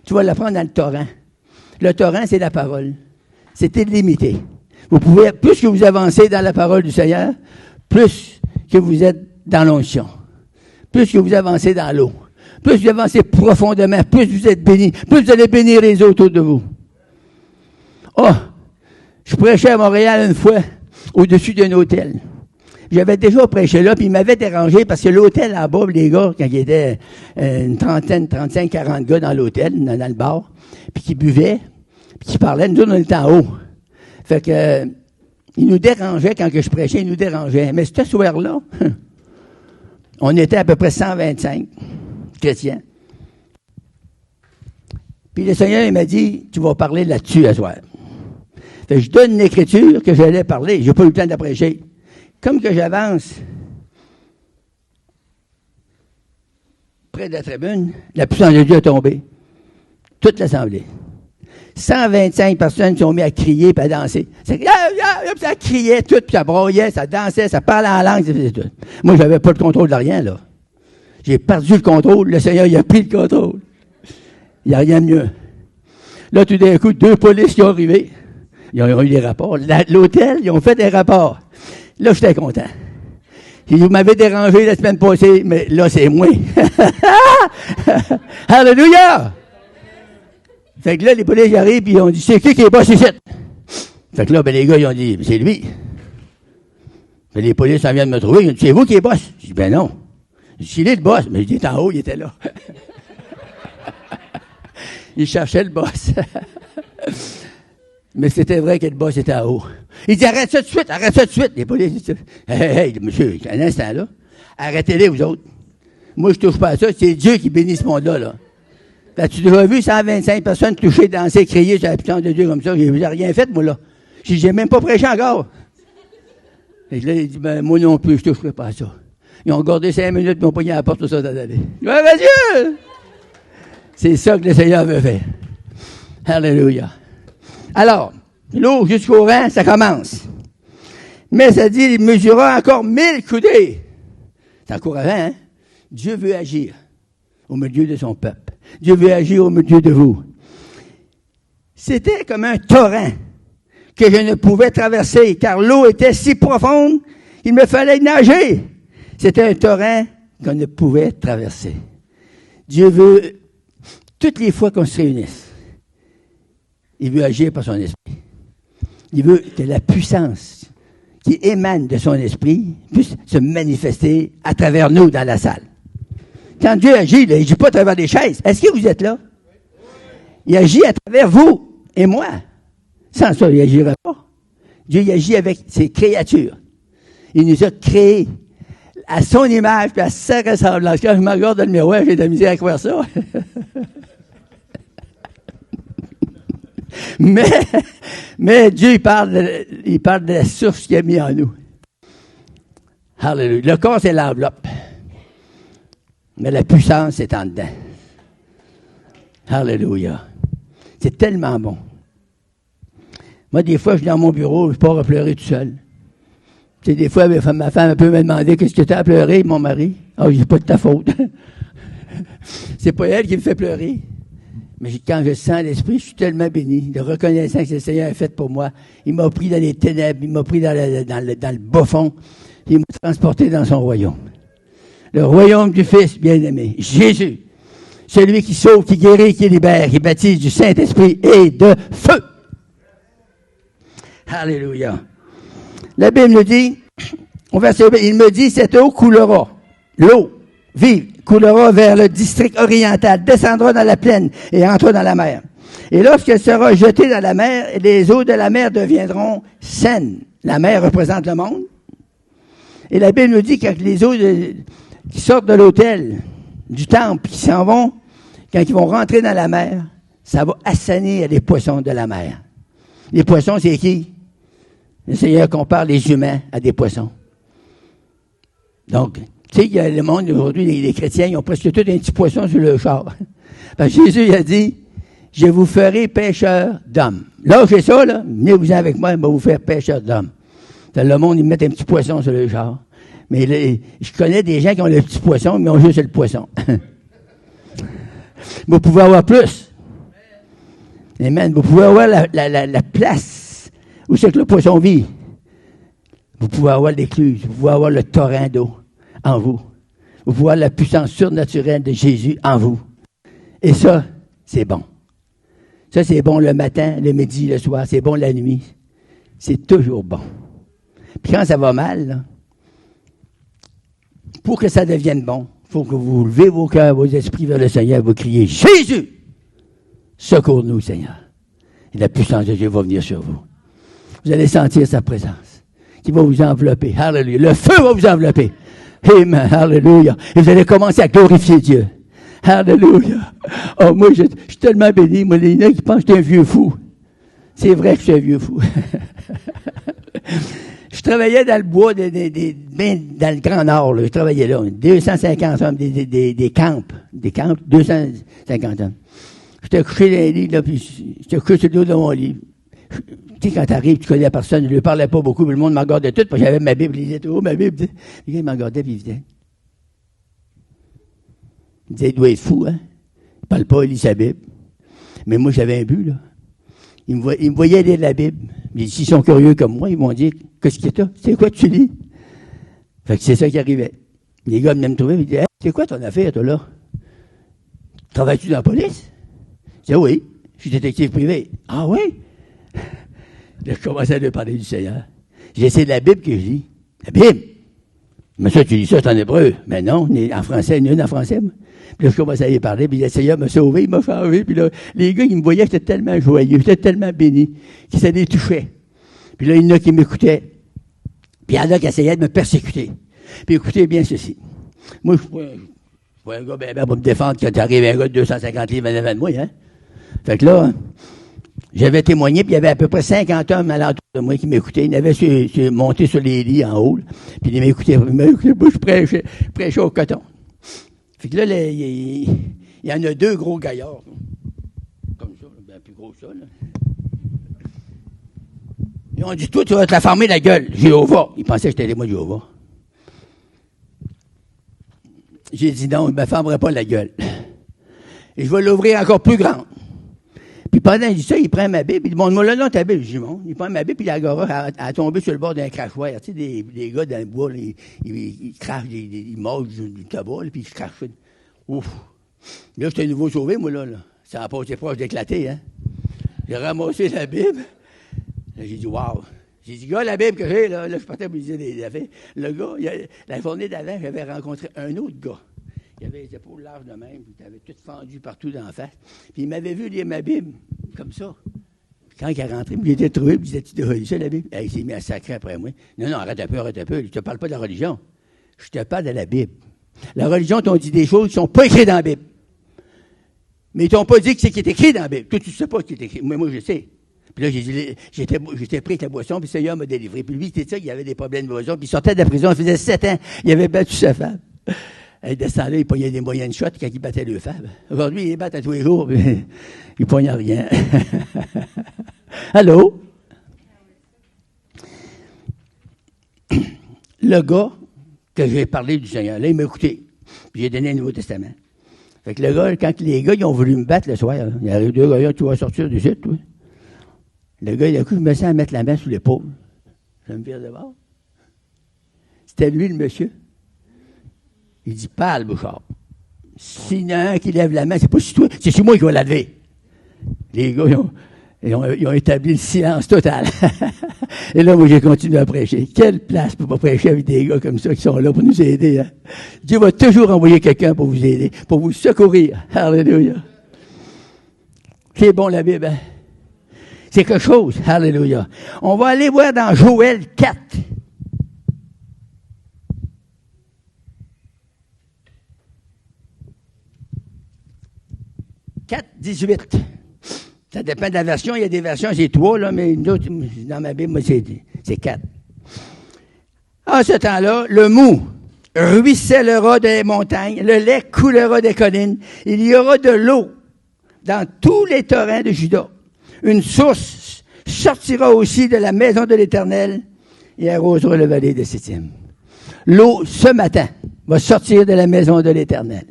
Tu vas l'apprendre dans le torrent. Le torrent, c'est la parole. C'est illimité. Vous pouvez, plus que vous avancez dans la parole du Seigneur, plus que vous êtes dans l'onction. Plus que vous avancez dans l'eau. Plus vous avancez profondément, plus vous êtes bénis, plus vous allez bénir les autres autour de vous. Oh! Je prêchais à Montréal une fois, au-dessus d'un hôtel. J'avais déjà prêché là, puis il m'avait dérangé parce que l'hôtel là-bas, les gars, quand il y était une trentaine, 35, 40 gars dans l'hôtel, dans le bar, puis qui buvaient, puis qui parlaient, nous autres, on était en haut. Fait que, il nous dérangeait quand que je prêchais, il nous dérangeait. Mais ce soir-là, on était à peu près 125 chrétiens. Puis le Seigneur, il m'a dit, tu vas parler là-dessus à soir. Fait que je donne une écriture que j'allais parler. J'ai pas eu le temps de prêcher. Comme que j'avance près de la tribune, la puissance de Dieu est tombée. Toute l'assemblée. 125 personnes sont mis à crier et à danser. Ça criait tout, puis ça broyait, ça dansait, ça parlait en langue, c'est tout. Moi, j'avais pas le contrôle de rien, là. J'ai perdu le contrôle. Le Seigneur, il a pris le contrôle. Il n'y a rien de mieux. Là, tout d'un coup, 2 polices qui sont arrivés. Ils ont eu des rapports. L'hôtel, ils ont fait des rapports. Là, j'étais content. Et vous m'avez dérangé la semaine passée, mais là, c'est moi. Alléluia! Fait que là, les policiers arrivent, puis ils ont dit, c'est qui est boss ici? Fait que là, ben, les gars, ils ont dit, c'est lui. Mais les policiers s'en viennent me trouver, ils ont dit, c'est vous qui est boss? Je dis, ben non. Je dis, il est le boss. Mais il était en haut, il était là. Il cherchait le boss. Mais c'était vrai que le boss était en haut. Il dit, arrête ça tout de suite. Les policiers disent, hey, monsieur, un instant là. Arrêtez-les, vous autres. Moi, je touche pas à ça. C'est Dieu qui bénit ce monde-là, là. As-tu déjà vu 125 personnes toucher, danser, crier sur la puissance de Dieu comme ça? J'ai rien fait, moi, là. J'ai même pas prêché encore. Et là, il dit, ben, moi non plus, je toucherai pas à ça. Ils ont gardé 5 minutes, ils m'ont pogné à la porte, tout ça, d'aller. Gloire à Dieu! C'est ça que le Seigneur veut faire. Alléluia. Alors, l'eau jusqu'au rein, ça commence. Mais ça dit, il mesura encore 1000 coudées. C'est encourageant, hein? Dieu veut agir au milieu de son peuple. Dieu veut agir au milieu de vous. C'était comme un torrent que je ne pouvais traverser, car l'eau était si profonde, il me fallait nager. C'était un torrent qu'on ne pouvait traverser. Dieu veut, toutes les fois qu'on se réunisse, il veut agir par son esprit. Il veut que la puissance qui émane de son esprit puisse se manifester à travers nous dans la salle. Quand Dieu agit, il n'agit pas à travers des chaises. Est-ce que vous êtes là? Il agit à travers vous et moi. Sans ça, il n'agirait pas. Dieu il agit avec ses créatures. Il nous a créés à son image puis à sa ressemblance. Quand je me regarde dans le miroir, j'ai de la misère à croire ça. mais Dieu, il parle de la source qu'il a mis en nous. Alléluia. Le corps, c'est l'enveloppe. Mais la puissance est en dedans. Alléluia. C'est tellement bon. Moi, des fois, je suis dans mon bureau, je pars à pleurer tout seul. Tu sais, des fois, ma femme peut me demander qu'est-ce que tu as à pleurer, mon mari. Ah, j'ai pas de ta faute. C'est pas elle qui me fait pleurer. Mais quand je sens l'Esprit, je suis tellement béni de reconnaissance que le Seigneur a fait pour moi. Il m'a pris dans les ténèbres, il m'a pris dans le bas fond, il m'a transporté dans son royaume. Le royaume du Fils bien-aimé, Jésus, celui qui sauve, qui guérit, qui libère, qui baptise du Saint-Esprit et de feu. Alléluia. La Bible nous dit, au verset 8, il me dit, cette eau coulera, l'eau vive, coulera vers le district oriental, descendra dans la plaine et entrera dans la mer. Et lorsqu'elle sera jetée dans la mer, les eaux de la mer deviendront saines. La mer représente le monde. Et la Bible nous dit que les eaux qui sortent de l'autel, du temple, qui s'en vont, quand ils vont rentrer dans la mer, ça va assainir les poissons de la mer. Les poissons, c'est qui? Le Seigneur compare les humains à des poissons. Donc, tu sais, il y a le monde aujourd'hui, les chrétiens, ils ont presque tous un petit poisson sur le char. Parce que Jésus, il a dit, je vous ferai pêcheurs d'hommes. Lâchez ça, là, venez-vous avec moi, je vais vous faire pêcheurs d'hommes. Le monde, ils mettent un petit poisson sur le char. Mais je connais des gens qui ont le petit poisson, mais ils ont juste le poisson. Vous pouvez avoir plus. Amen. Vous pouvez avoir la place où c'est que le poisson vit. Vous pouvez avoir l'écluse. Vous pouvez avoir le torrent d'eau en vous. Vous pouvez avoir la puissance surnaturelle de Jésus en vous. Et ça, c'est bon. Ça, c'est bon le matin, le midi, le soir. C'est bon la nuit. C'est toujours bon. Puis quand ça va mal, là, pour que ça devienne bon, il faut que vous levez vos cœurs, vos esprits vers le Seigneur, vous criez « Jésus! Secours-nous, Seigneur! » Et la puissance de Dieu va venir sur vous. Vous allez sentir sa présence qui va vous envelopper. Alléluia. Le feu va vous envelopper. Amen. Alléluia. Et vous allez commencer à glorifier Dieu. Alléluia. Oh, moi, je suis tellement béni. Moi, les gens qui pensent que je suis un vieux fou. C'est vrai que je suis un vieux fou. Je travaillais dans le bois, dans le Grand Nord, là. Je travaillais là. 250 hommes, des camps. Des camps, 250 hommes. J'étais couché dans les lits, là, puis j'étais couché sur le dos de mon lit. Tu sais, quand t'arrives, tu connais la personne, je ne lui parlais pas beaucoup, mais le monde me regardait tout, parce que j'avais ma Bible, il disait, oh, ma Bible. Les gars, ils me regardaient, puis ils disaient. Il disait, il doit être fou, hein. Il parle pas, il lit sa Bible. Mais moi, j'avais un but, là. Ils me voyaient lire la Bible. Mais s'ils sont curieux comme moi, ils m'ont dit, qu'est-ce que t'as? C'est quoi tu lis? Fait que c'est ça qui arrivait. Les gars venaient me trouver, ils me disaient, hey, c'est quoi ton affaire, toi, là? Travailles-tu dans la police? Je disais, oui. Je suis détective privé. Ah oui? Là, je commençais à lui parler du Seigneur. J'ai essayé de la Bible que je lis. La Bible? Mais ça, tu lis ça, c'est en hébreu. Mais non, en français, il y en a une en français, moi. Puis là, je commençais à y parler, puis le Seigneur m'a sauvé, il m'a changé. Puis là, les gars, ils me voyaient, j'étais tellement joyeux, j'étais tellement béni, que ça les touchait. Puis là, il y en a qui m'écoutaient. Puis il y en a qui essayaient de me persécuter. Puis écoutez bien ceci. Moi, je suis pas un gars ben pour me défendre quand tu arrives un gars de 250 livres devant de moi, hein. Fait que là, j'avais témoigné, puis il y avait à peu près 50 hommes alentour de moi qui m'écoutaient. Ils avaient monté sur les lits en haut, là, puis ils m'écoutaient. Moi, je prêchais au coton. Fait que là, il y en a deux gros gaillards, comme ça, bien plus gros que ça, là. Ils ont dit, toi, tu vas te la fermer la gueule, Jéhovah. Ils pensaient que j'étais témoin de Jéhovah. J'ai dit non, je ne me fermerai pas la gueule. Et je vais l'ouvrir encore plus grande. Puis pendant qu'il dit ça, il prend ma Bible, il dit, montre-moi là, non, ta Bible. Je dis, bon, il prend ma Bible, puis il a tombé sur le bord d'un crachoir. Tu sais, des gars dans le bois, là, ils crachent, ils mangent du tabac, là, puis ils se crachent. Ouf! Là, j'étais nouveau sauvé, moi, là. Ça n'a pas été proche d'éclater, hein. J'ai ramassé la Bible. Là, j'ai dit, waouh! J'ai dit, gars, la Bible que j'ai, là, je partais pour lui dire des affaires. Le gars, la journée d'avant, j'avais rencontré un autre gars. Il avait les épaules larges de même, puis il avait tout fendu partout dans la face. Puis il m'avait vu lire ma Bible, comme ça. Puis Quand il est rentré, il était trouvé, il disait, tu as lu ça, la Bible? Il s'est mis à sacrer après moi. Non, arrête un peu. Je ne te parle pas de la religion. Je te parle de la Bible. La religion t'ont dit des choses qui ne sont pas écrites dans la Bible. Mais ils t'ont pas dit que c'est qui est écrit dans la Bible. Toi, tu ne sais pas ce qui est écrit. Moi, je sais. Puis là, j'étais pris avec la boisson, puis le Seigneur m'a délivré. Puis lui, c'était ça, il avait des problèmes de boisson, puis il sortait de la prison, il faisait 7 ans. Il avait battu sa femme. Et de ce temps-là, il pognait des moyennes shots quand il battait le femmes. Aujourd'hui, il les bat à tous les jours, puis il pogne rien. Allô? Le gars que j'ai parlé du Seigneur, là, il m'a écouté. Puis j'ai donné le Nouveau Testament. Fait que le gars, quand les gars, ils ont voulu me battre le soir, là, il arrive 2 gars, tu vas sortir du site, toi. Le gars, il a cru que je me sens à mettre la main sous l'épaule. Je me vire de bord. C'était lui, le monsieur. Il dit, parle, Bouchard. S'il y en a un qui lève la main, c'est pas sur toi, c'est sur moi qui va la lever. Les gars, ils ont établi le silence total. Et là, moi, j'ai continué à prêcher. Quelle place pour pas prêcher avec des gars comme ça qui sont là pour nous aider. Hein? Dieu va toujours envoyer quelqu'un pour vous aider, pour vous secourir. Alléluia. C'est bon, la Bible. Hein? C'est quelque chose. Alléluia. On va aller voir dans Joël 4. 4, 18. Ça dépend de la version. Il y a des versions, c'est 3, là, mais d'autres, dans ma Bible, moi, c'est 4. En ce temps-là, le mou ruissellera des montagnes, le lait coulera des collines. Il y aura de l'eau dans tous les torrents de Juda. Une source sortira aussi de la maison de l'Éternel et arrosera le vallée de Sittim. L'eau, ce matin, va sortir de la maison de l'Éternel.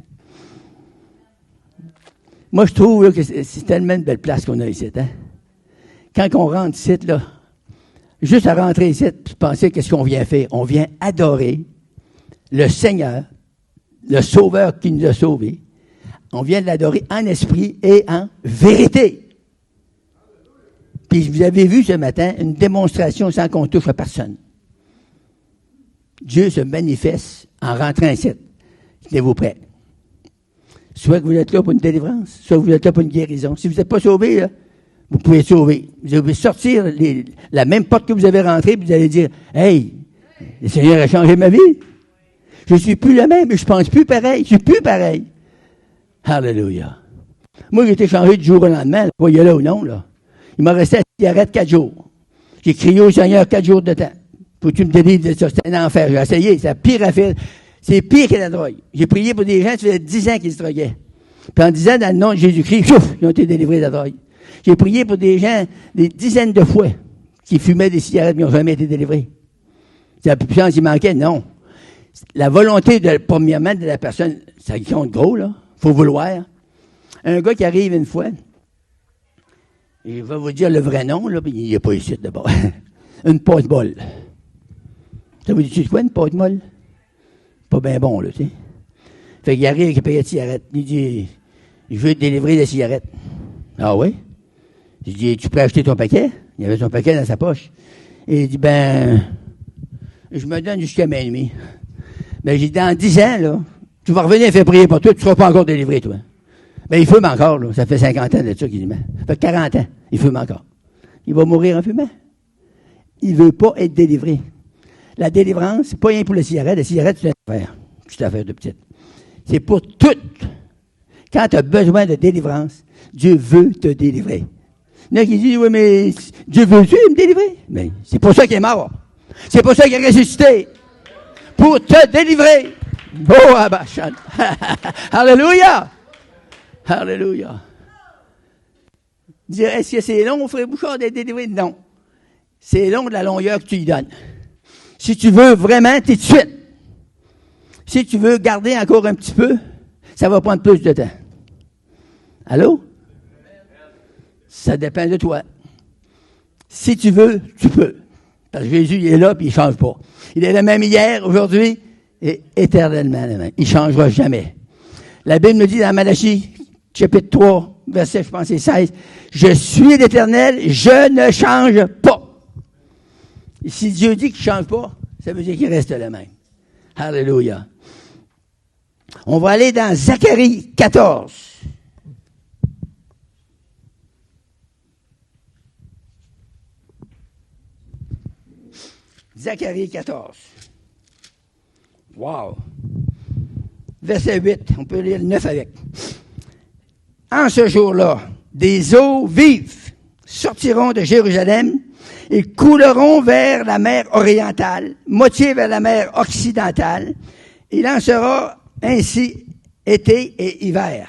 Moi, je trouve là, que c'est tellement une belle place qu'on a ici. Hein? Quand on rentre ici, là, juste à rentrer ici, puis penser qu'est-ce qu'on vient faire. On vient adorer le Seigneur, le Sauveur qui nous a sauvés. On vient de l'adorer en esprit et en vérité. Puis vous avez vu ce matin une démonstration sans qu'on touche à personne. Dieu se manifeste en rentrant ici. Tenez-vous prêts. Soit que vous êtes là pour une délivrance, soit que vous êtes là pour une guérison. Si vous n'êtes pas sauvé, là, vous pouvez être sauvé. Vous pouvez sortir la même porte que vous avez rentrée, puis vous allez dire, « Hey, le Seigneur a changé ma vie. Je ne suis plus le même, je ne pense plus pareil, je ne suis plus pareil. » Alléluia. Moi, j'ai été changé du jour au lendemain, là, voyez là ou non, là. Il m'a resté à la cigarette 4 jours. J'ai crié au Seigneur 4 jours de temps. Faut-tu me délivres de ça? C'est un enfer. J'ai essayé, c'est la pire affaire. C'est pire que la drogue. J'ai prié pour des gens qui faisaient 10 ans qu'ils se droguaient. Puis en disant dans le nom de Jésus-Christ, chouf, ils ont été délivrés de la drogue. J'ai prié pour des gens des dizaines de fois qui fumaient des cigarettes mais ils n'ont jamais été délivrés. C'est la puissance qui manquait? Non. La volonté, premièrement, de la personne, ça compte gros, là. Faut vouloir. Un gars qui arrive une fois, il va vous dire le vrai nom, là, puis il n'est pas ici d'abord. Une pâte-molle. Ça vous dit quoi, une pâte-molle? Pas bien bon, là, tu sais. Fait qu'il arrive avec un paquet de cigarettes. Il dit, je veux te délivrer des cigarettes. Ah oui? Je dis, tu peux acheter ton paquet? Il avait son paquet dans sa poche. Et il dit, je me donne jusqu'à minuit. Ben, j'ai dit, dans 10 ans, là, tu vas revenir faire prier pour toi, tu ne seras pas encore délivré, toi. Ben, il fume encore, là. Ça fait 50 ans de ça qu'il dit, ça fait 40 ans. Il fume encore. Il va mourir en fumant. Il ne veut pas être délivré. La délivrance, c'est pas rien pour la cigarette. La cigarette, c'est une affaire de petite. C'est pour tout. Quand tu as besoin de délivrance, Dieu veut te délivrer. Il y en a qui disent, oui, mais Dieu veut-tu me délivrer? Mais c'est pour ça qu'il est mort. C'est pour ça qu'il est ressuscité. Pour te délivrer. Oh, Abachan. Alléluia. Alléluia. Dire, est-ce que c'est long, frère Bouchard, d'être délivré? Non. C'est long de la longueur que tu y donnes. Si tu veux vraiment, t'es de suite. Si tu veux garder encore un petit peu, ça va prendre plus de temps. Allô? Ça dépend de toi. Si tu veux, tu peux. Parce que Jésus, il est là, puis il ne change pas. Il est le même hier, aujourd'hui, et éternellement le même. Il ne changera jamais. La Bible nous dit dans Malachie, chapitre 3, verset, je pense, c'est 16, « Je suis l'Éternel, je ne change pas. » Et si Dieu dit qu'il ne change pas, ça veut dire qu'il reste le même. Alléluia. On va aller dans Zacharie 14. Zacharie 14. Wow! Verset 8, on peut lire le 9 avec. En ce jour-là, des eaux vives sortiront de Jérusalem et couleront vers la mer orientale, moitié vers la mer occidentale. Il en sera ainsi été et hiver.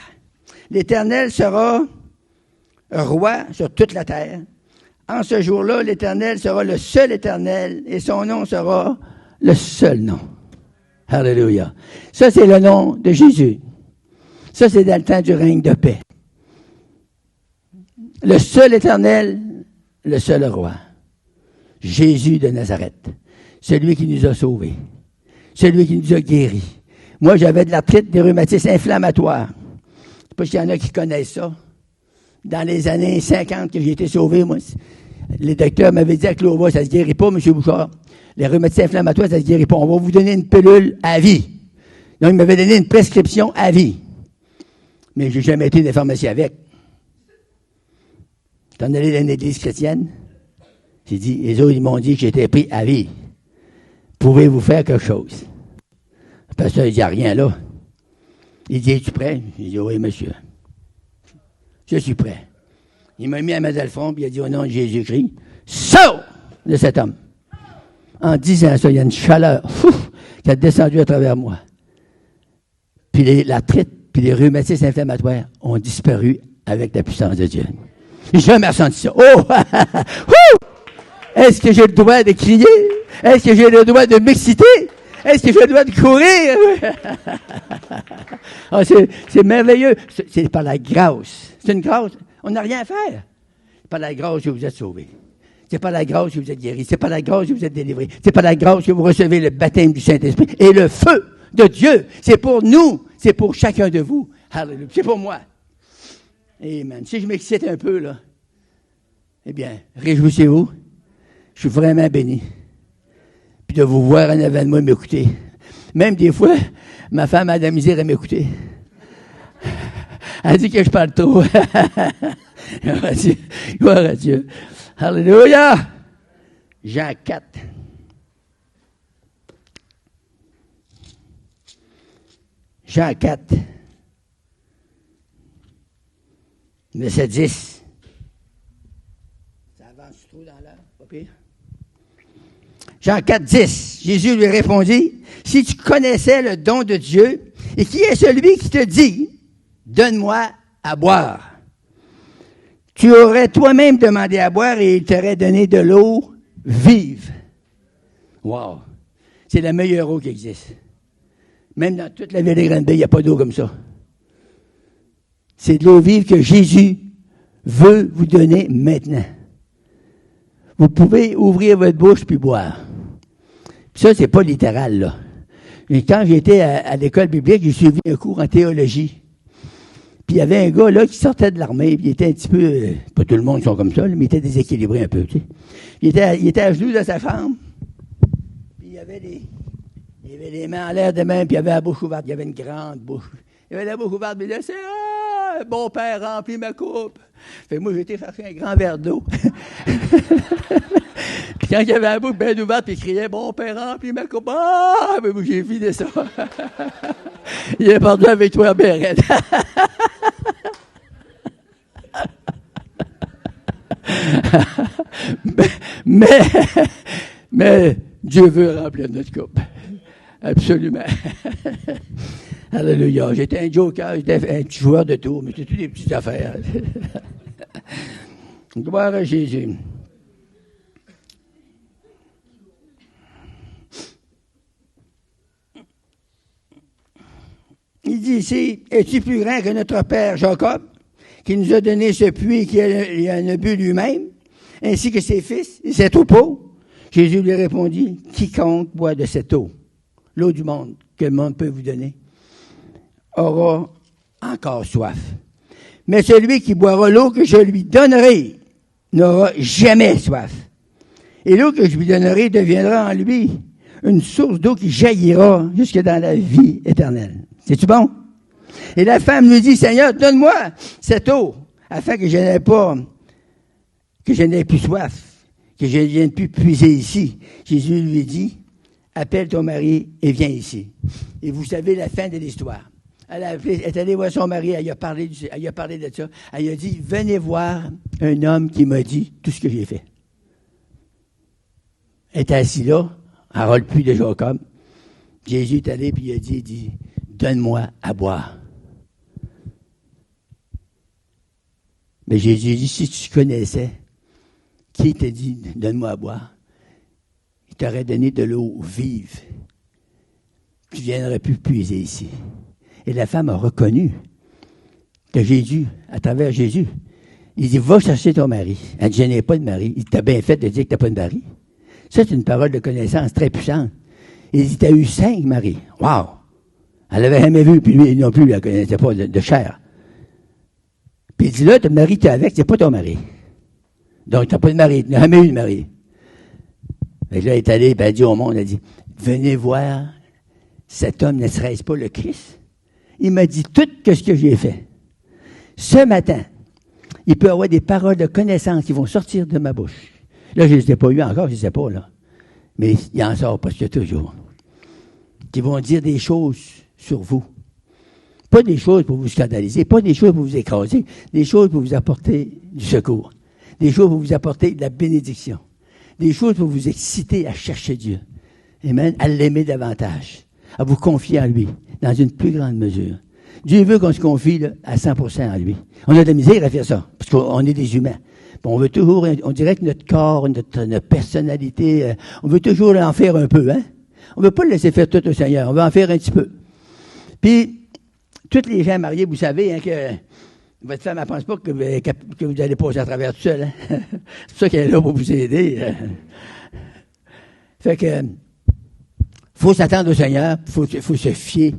L'Éternel sera roi sur toute la terre. En ce jour-là, l'Éternel sera le seul Éternel et son nom sera le seul nom. Alléluia. Ça, c'est le nom de Jésus. Ça, c'est dans le temps du règne de paix. Le seul Éternel, le seul roi. Jésus de Nazareth. Celui qui nous a sauvés. Celui qui nous a guéris. Moi, j'avais de l'arthrite, des rhumatismes inflammatoires. Je ne sais pas s'il y en a qui connaissent ça. Dans les années 50 que j'ai été sauvé, moi, les docteurs m'avaient dit à Clova, ça ne se guérit pas, M. Bouchard. Les rhumatismes inflammatoires, ça ne se guérit pas. On va vous donner une pilule à vie. Donc, il m'avait donné une prescription à vie. Mais je n'ai jamais été dans la pharmacie avec. T'en allé dans une église chrétienne? J'ai dit, les autres, ils m'ont dit que j'étais pris à vie. Pouvez-vous faire quelque chose? Le pasteur, il dit, rien là. Il dit, es-tu prêt? J'ai dit, oui, monsieur. Je suis prêt. Il m'a mis à main d'Alphonse, puis il a dit, au nom de Jésus-Christ, sors de cet homme. En disant ça, il y a une chaleur qui a descendu à travers moi. Puis l'arthrite, puis les rhumatismes inflammatoires ont disparu avec la puissance de Dieu. J'ai jamais ressenti ça. Oh! Est-ce que j'ai le droit de crier? Est-ce que j'ai le droit de m'exciter? Est-ce que j'ai le droit de courir? Oh, c'est merveilleux. C'est par la grâce. C'est une grâce. On n'a rien à faire. C'est par la grâce que vous êtes sauvés. C'est par la grâce que vous êtes guéris. C'est par la grâce que vous êtes délivrés. C'est par la grâce que vous recevez le baptême du Saint-Esprit. Et le feu de Dieu, c'est pour nous. C'est pour chacun de vous. Alléluia. C'est pour moi. Amen. Si je m'excite un peu, là, eh bien, réjouissez-vous. Je suis vraiment béni. Puis de vous voir en avant de moi m'écouter. Même des fois, ma femme a de la misère à m'écouter. Elle dit que je parle trop. Gloire à Dieu. Gloire à Dieu. Alléluia. Jean 4. Jean 4. Verset 10. Ça avance trop dans l'heure, pas pire. Jean 4, 10. Jésus lui répondit, « Si tu connaissais le don de Dieu, et qui est celui qui te dit, « Donne-moi à boire. » Tu aurais toi-même demandé à boire et il t'aurait donné de l'eau vive. Wow! C'est la meilleure eau qui existe. Même dans toute la ville de Granby, il n'y a pas d'eau comme ça. C'est de l'eau vive que Jésus veut vous donner maintenant. Vous pouvez ouvrir votre bouche puis boire. Puis ça, c'est pas littéral, là. Et quand j'étais à l'école biblique, j'ai suivi un cours en théologie. Puis il y avait un gars, là, qui sortait de l'armée, puis il était un petit peu, pas tout le monde sont comme ça, là, mais il était déséquilibré un peu, tu sais. Il était à genoux dans sa femme, puis il avait les mains en l'air de même, puis il avait la bouche ouverte, il avait une grande bouche. Il avait la bouche ouverte, puis il disait, bon père, remplis ma coupe. Fait que moi, j'ai été chercher un grand verre d'eau. Puis quand il avait la bouche bien ouverte, puis il criait, bon père, remplis ma coupe. Ah! Mais moi, j'ai vidé ça. Il est parti avec toi, Bérette. mais Dieu veut remplir notre coupe. Absolument. Alléluia. J'étais un joker, j'étais un petit joueur de tour, mais c'était toutes des petites affaires. Gloire à Jésus. Il dit ici, es-tu plus grand que notre père Jacob, qui nous a donné ce puits qui en a bu lui-même, ainsi que ses fils et ses troupeaux? Jésus lui répondit, quiconque boit de cette eau, l'eau du monde, que le monde peut vous donner, aura encore soif. Mais celui qui boira l'eau que je lui donnerai n'aura jamais soif. Et l'eau que je lui donnerai deviendra en lui une source d'eau qui jaillira jusque dans la vie éternelle. C'est-tu bon? Et la femme lui dit, Seigneur, donne-moi cette eau, afin que je n'ai plus soif, que je ne vienne plus puiser ici. Jésus lui dit, appelle ton mari et viens ici. Et vous savez la fin de l'histoire. Elle est allée voir son mari, elle lui a parlé de ça. Elle lui a dit, venez voir un homme qui m'a dit tout ce que j'ai fait. Elle était assise là, elle ne rôle plus de Jacob. Jésus est allé puis il a dit, donne-moi à boire. Mais Jésus dit, si tu connaissais, qui t'a dit, donne-moi à boire? Il t'aurait donné de l'eau vive. Tu ne viendrais plus puiser ici. Et la femme a reconnu que Jésus, à travers Jésus, il dit, va chercher ton mari. Elle dit, je n'ai pas de mari. Il t'a bien fait de dire que tu n'as pas de mari. Ça, c'est une parole de connaissance très puissante. Il dit, tu as eu 5 maris. Wow! Elle l'avait jamais vu, puis lui non plus, il ne la connaissait pas de chair. Puis il dit, là, ton mari, tu es avec, c'est pas ton mari. Donc, tu n'as pas de mari, tu n'as jamais eu de mari. Et là, elle est allée, puis elle dit au monde, elle dit, venez voir, cet homme ne serait-ce pas le Christ? Il m'a dit tout ce que j'ai fait. Ce matin, il peut y avoir des paroles de connaissance qui vont sortir de ma bouche. Là, je ne les ai pas eues encore, je ne sais pas, là. Mais il en sort presque toujours. Qui vont dire des choses sur vous. Pas des choses pour vous scandaliser, pas des choses pour vous écraser, des choses pour vous apporter du secours. Des choses pour vous apporter de la bénédiction. Des choses pour vous exciter à chercher Dieu. Amen. À l'aimer davantage. À vous confier en lui, dans une plus grande mesure. Dieu veut qu'on se confie là, à 100% en lui. On a de la misère à faire ça, parce qu'on est des humains. Bon, on veut toujours, on dirait que notre corps, notre personnalité, on veut toujours en faire un peu, hein? On veut pas le laisser faire tout au Seigneur, on veut en faire un petit peu. Puis, tous les gens mariés, vous savez, hein, que votre femme ne pense pas que vous allez passer à travers tout seul, hein? C'est pour ça qu'elle est là pour vous aider. Fait que, faut s'attendre au Seigneur, faut se fier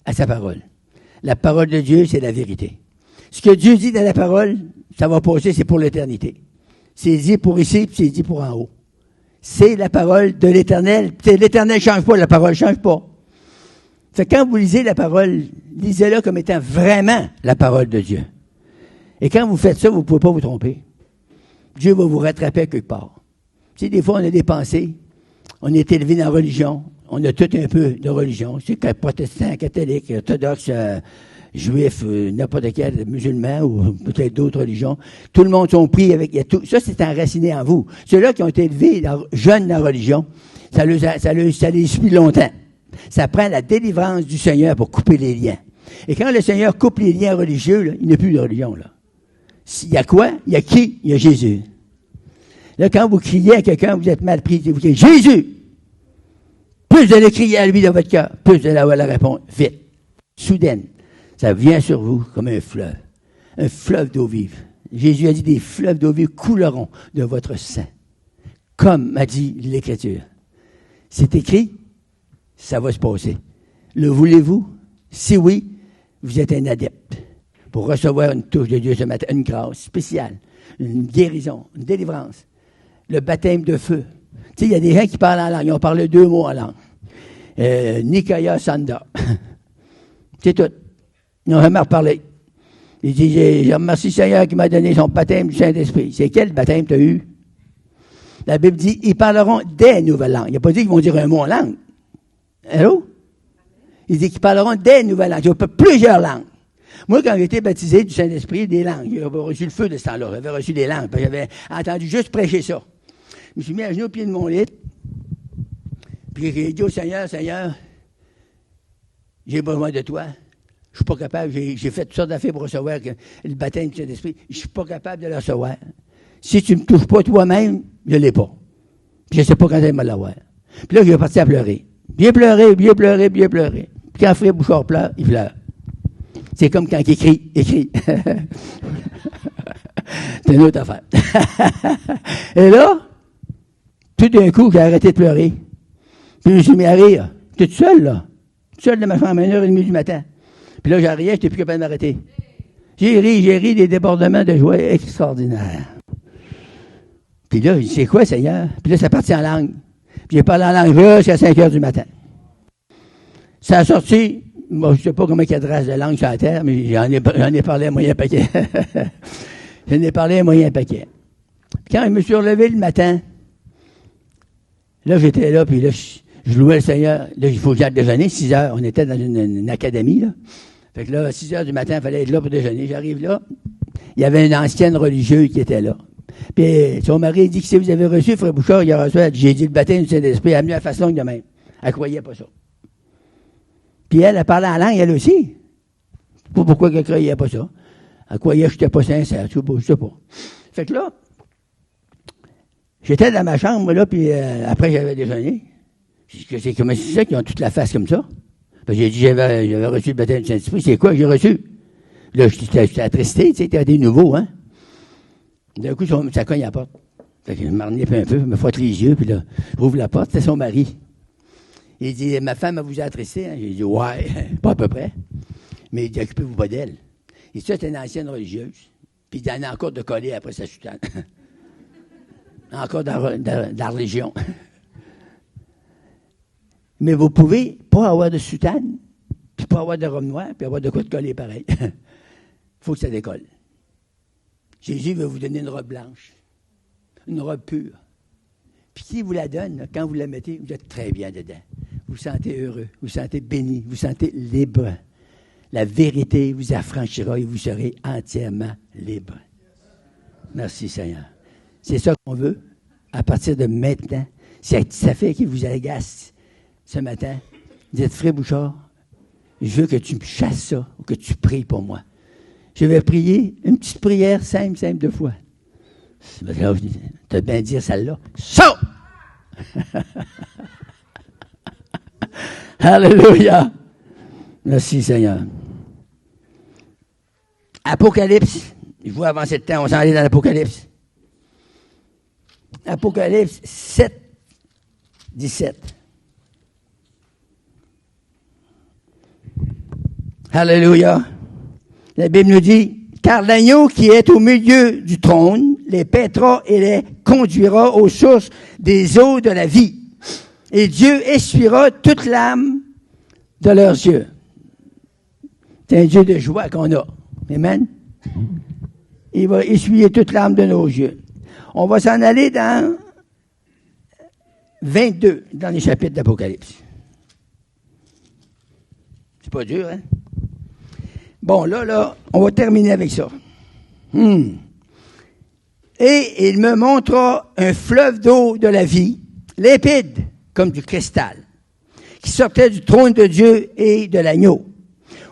à sa parole. La parole de Dieu, c'est la vérité. Ce que Dieu dit dans la parole, ça va passer, c'est pour l'éternité. C'est dit pour ici, puis c'est dit pour en haut. C'est la parole de l'Éternel. L'Éternel ne change pas, la parole ne change pas. Fait que quand vous lisez la parole, lisez-la comme étant vraiment la parole de Dieu. Et quand vous faites ça, vous ne pouvez pas vous tromper. Dieu va vous rattraper quelque part. Tu sais, des fois, on a des pensées, on est élevé dans la religion, on a tout un peu de religion. C'est protestant, catholique, orthodoxe, juif, n'importe quel musulman ou peut-être d'autres religions. Tout le monde sont pris avec... Ça, c'est enraciné en vous. Ceux-là qui ont été élevés jeunes dans la religion, ça les suit longtemps. Ça prend la délivrance du Seigneur pour couper les liens. Et quand le Seigneur coupe les liens religieux, là, il n'y a plus de religion. Là. Il y a quoi? Il y a qui? Il y a Jésus. Là, quand vous criez à quelqu'un, vous êtes mal pris, vous dites « Jésus! » Plus vous allez crier à lui dans votre cœur, plus vous allez avoir la réponse vite, soudaine. Ça vient sur vous comme un fleuve d'eau vive. Jésus a dit, des fleuves d'eau vive couleront de votre sang, comme a dit l'Écriture. C'est écrit, ça va se passer. Le voulez-vous? Si oui, vous êtes un adepte pour recevoir une touche de Dieu ce matin, une grâce spéciale, une guérison, une délivrance, le baptême de feu. Tu sais, il y a des gens qui parlent en langue, ils ont parlé 2 mots en langue. Nikaya Sanda. C'est tout. Ils n'ont jamais reparlé. Il dit, j'ai remercié le Seigneur qui m'a donné son baptême du Saint-Esprit. C'est quel baptême tu as eu? La Bible dit, ils parleront des nouvelles langues. Il n'a pas dit qu'ils vont dire un mot en langue. Allô? Il dit qu'ils parleront des nouvelles langues. Il y a plusieurs langues. Moi, quand j'ai été baptisé du Saint-Esprit, des langues. J'avais reçu le feu de ce temps-là. J'avais reçu des langues. J'avais entendu juste prêcher ça. Je me suis mis à genoux au pied de mon lit. Puis j'ai dit au Seigneur, Seigneur, j'ai besoin de toi. Je suis pas capable. J'ai fait toutes sortes d'affaires pour recevoir le baptême du Saint-Esprit. Je suis pas capable de le recevoir. Si tu me touches pas toi-même, je l'ai pas. Puis je sais pas quand elle va l'avoir. Puis là, j'ai parti à pleurer. Bien pleurer. Puis quand Frère Bouchard pleure, il pleure. C'est comme quand il écrit. C'est une autre affaire. Et là, tout d'un coup, j'ai arrêté de pleurer. Puis je me suis mis à rire. Tout seul, là. Tout seul de ma chambre à 1h30 du matin. Puis là, j'ai riais, je n'étais plus capable de m'arrêter. J'ai ri des débordements de joie extraordinaires. Puis là, j'ai dit, c'est quoi, Seigneur? Puis là, ça partit en langue. Puis j'ai parlé en langue jusqu'à 5h du matin. Ça a sorti, moi, je ne sais pas comment il y a de race de langue sur la terre, mais j'en ai parlé à moyen paquet. J'en ai parlé à moyen paquet. Puis quand je me suis relevé le matin, Là, j'étais là, puis là, je louais le Seigneur. Là, il faut que j'aille déjeuner, 6 heures. On était dans une académie, là. Fait que là, à 6 heures du matin, il fallait être là pour déjeuner. J'arrive là. Il y avait une ancienne religieuse qui était là. Puis son mari dit que si vous avez reçu, Frère Bouchard, il a reçu. J'ai dit le baptême du Saint-Esprit, elle a mis la façon de même. Elle croyait pas ça. Puis elle parlait en langue, elle aussi. Je sais pas pourquoi elle croyait pas ça. Elle croyait que je n'étais pas sincère, je sais pas. Fait que là, j'étais dans ma chambre, là, puis après j'avais déjeuné. C'est comme ça qu'ils ont toute la face comme ça. Puis j'ai dit, j'avais reçu le baptême du Saint-Esprit. C'est quoi que j'ai reçu? Là, j'étais attristé, tu sais, t'as des nouveaux, hein. D'un coup, ça cogne à la porte. Fait que je m'ennuie un peu, je me frotte les yeux, puis là, j'ouvre la porte, c'était son mari. Il dit, ma femme vous a attristé, hein? J'ai dit, ouais, pas à peu près. Mais il dit, occupez-vous pas d'elle. Et ça, c'était une ancienne religieuse. Puis il en a encore de coller après sa soutane. Encore dans la religion. Mais vous pouvez pas avoir de soutane, puis pas avoir de robe noire, puis avoir de quoi de coller pareil. Il faut que ça décolle. Jésus veut vous donner une robe blanche, une robe pure. Puis qui vous la donne, là, quand vous la mettez, vous êtes très bien dedans. Vous vous sentez heureux, vous vous sentez béni, vous vous sentez libre. La vérité vous affranchira et vous serez entièrement libre. Merci Seigneur. C'est ça qu'on veut à partir de maintenant. Si ça fait qu'il vous agace ce matin, dites, Frère Bouchard, je veux que tu me chasses ça ou que tu pries pour moi. Je vais prier une petite prière simple de fois. Tu as bien dire celle-là. Ça! Alléluia! Merci Seigneur. Apocalypse. Je vois avancer le temps, on s'en allait dans l'Apocalypse. Apocalypse 7, 17. Alléluia. La Bible nous dit, car l'agneau qui est au milieu du trône les paîtra et les conduira aux sources des eaux de la vie. Et Dieu essuiera toute l'âme de leurs yeux. C'est un Dieu de joie qu'on a. Amen. Il va essuyer toute l'âme de nos yeux. On va s'en aller dans 22, dans les chapitres d'Apocalypse. C'est pas dur, hein? Bon, là, on va terminer avec ça. Et il me montra un fleuve d'eau de la vie, limpide comme du cristal, qui sortait du trône de Dieu et de l'agneau.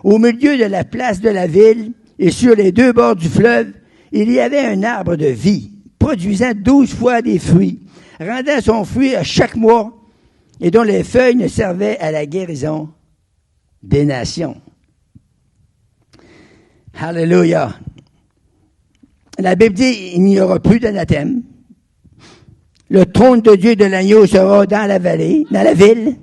Au milieu de la place de la ville et sur les deux bords du fleuve, il y avait un arbre de vie, produisant 12 fois des fruits, rendant son fruit à chaque mois, et dont les feuilles ne servaient à la guérison des nations. Alléluia. La Bible dit, il n'y aura plus d'anathème. Le trône de Dieu de l'agneau sera dans la vallée, dans la ville.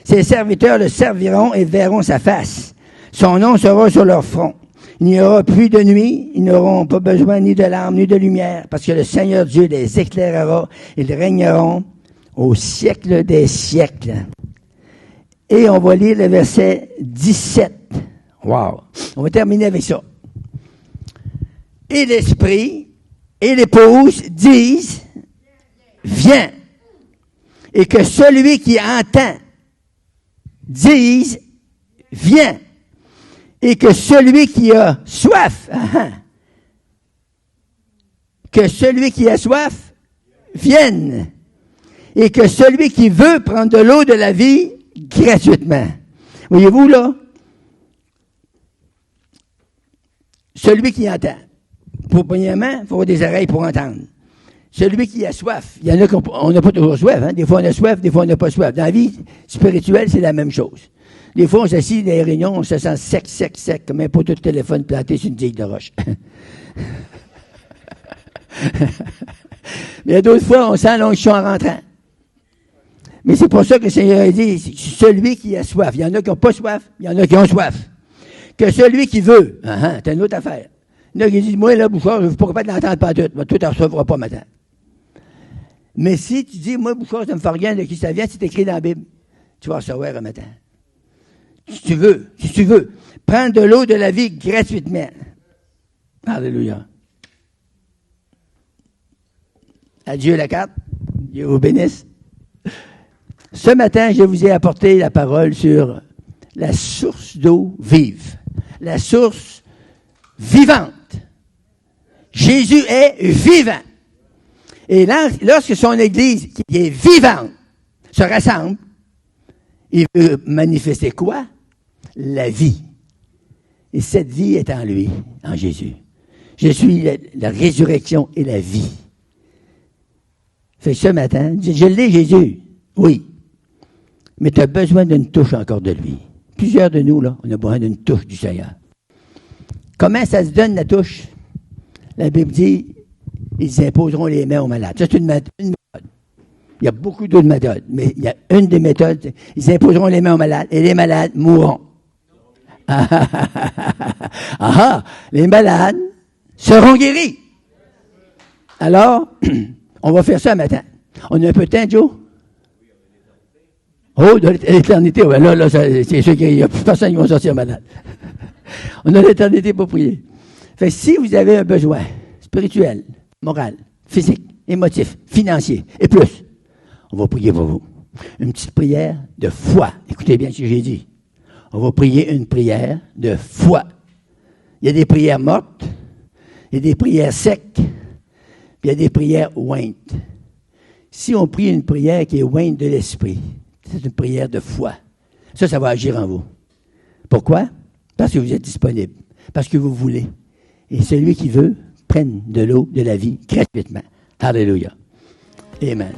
Ses serviteurs le serviront et verront sa face. Son nom sera sur leur front. Il n'y aura plus de nuit. Ils n'auront pas besoin ni de larmes ni de lumière, parce que le Seigneur Dieu les éclairera. Ils régneront au siècle des siècles. Et on va lire le verset 17. Wow. On va terminer avec ça. Et l'Esprit et l'épouse disent, viens. Et que celui qui entend dise, viens. Et que celui qui a soif, que celui qui a soif vienne. Et que celui qui veut prendre de l'eau de la vie gratuitement. Voyez-vous là? Celui qui entend. Premièrement, il faut avoir des oreilles pour entendre. Celui qui a soif, il y en a qu'on n'a pas toujours soif. Hein? Des fois, on a soif, des fois, on n'a pas soif. Dans la vie spirituelle, c'est la même chose. Des fois, on s'assied dans les réunions, on se sent sec, comme un poteau de téléphone planté sur une digue de roche. Mais d'autres fois, on sent l'onction en rentrant. Mais c'est pour ça que le Seigneur a dit, celui qui a soif. Il y en a qui n'ont pas soif, il y en a qui ont soif. Que celui qui veut, c'est une autre affaire. Il y en a qui disent, moi, là, Bouchard, je ne pourrais pas l'entendre pas tout. Toi, tu ne recevras pas maintenant. Mais si tu dis, moi, Bouchard, ça ne me fait rien de qui ça vient, c'est écrit dans la Bible. Tu vas recevoir un matin. Si tu veux. Prendre de l'eau de la vie gratuitement. Alléluia. Adieu la carte. Dieu vous bénisse. Ce matin, je vous ai apporté la parole sur la source d'eau vive, la source vivante. Jésus est vivant. Et lorsque son Église, qui est vivante, se rassemble, il veut manifester quoi? La vie. Et cette vie est en lui, en Jésus. Je suis la résurrection et la vie. Fait que ce matin, je l'ai, Jésus. Oui. Mais tu as besoin d'une touche encore de lui. Plusieurs de nous, là, on a besoin d'une touche du Seigneur. Comment ça se donne, la touche? La Bible dit, ils imposeront les mains aux malades. Ça, c'est une méthode. Il y a beaucoup d'autres méthodes, mais il y a une des méthodes, ils imposeront les mains aux malades, et les malades mourront. Les malades seront guéris. Alors, on va faire ça matin. On a un peu de temps, Joe? Oh, de l'éternité, ouais, là, c'est sûr qu'il n'y a plus personne qui va sortir malade. On a l'éternité pour prier. Fait que si vous avez un besoin spirituel, moral, physique, émotif, financier, et plus, on va prier pour vous. Une petite prière de foi. Écoutez bien ce que j'ai dit. On va prier une prière de foi. Il y a des prières mortes, il y a des prières secs, puis il y a des prières ointes. Si on prie une prière qui est ointe de l'esprit, c'est une prière de foi. Ça va agir en vous. Pourquoi? Parce que vous êtes disponible. Parce que vous voulez. Et celui qui veut, prenne de l'eau de la vie gratuitement. Alléluia. Amen.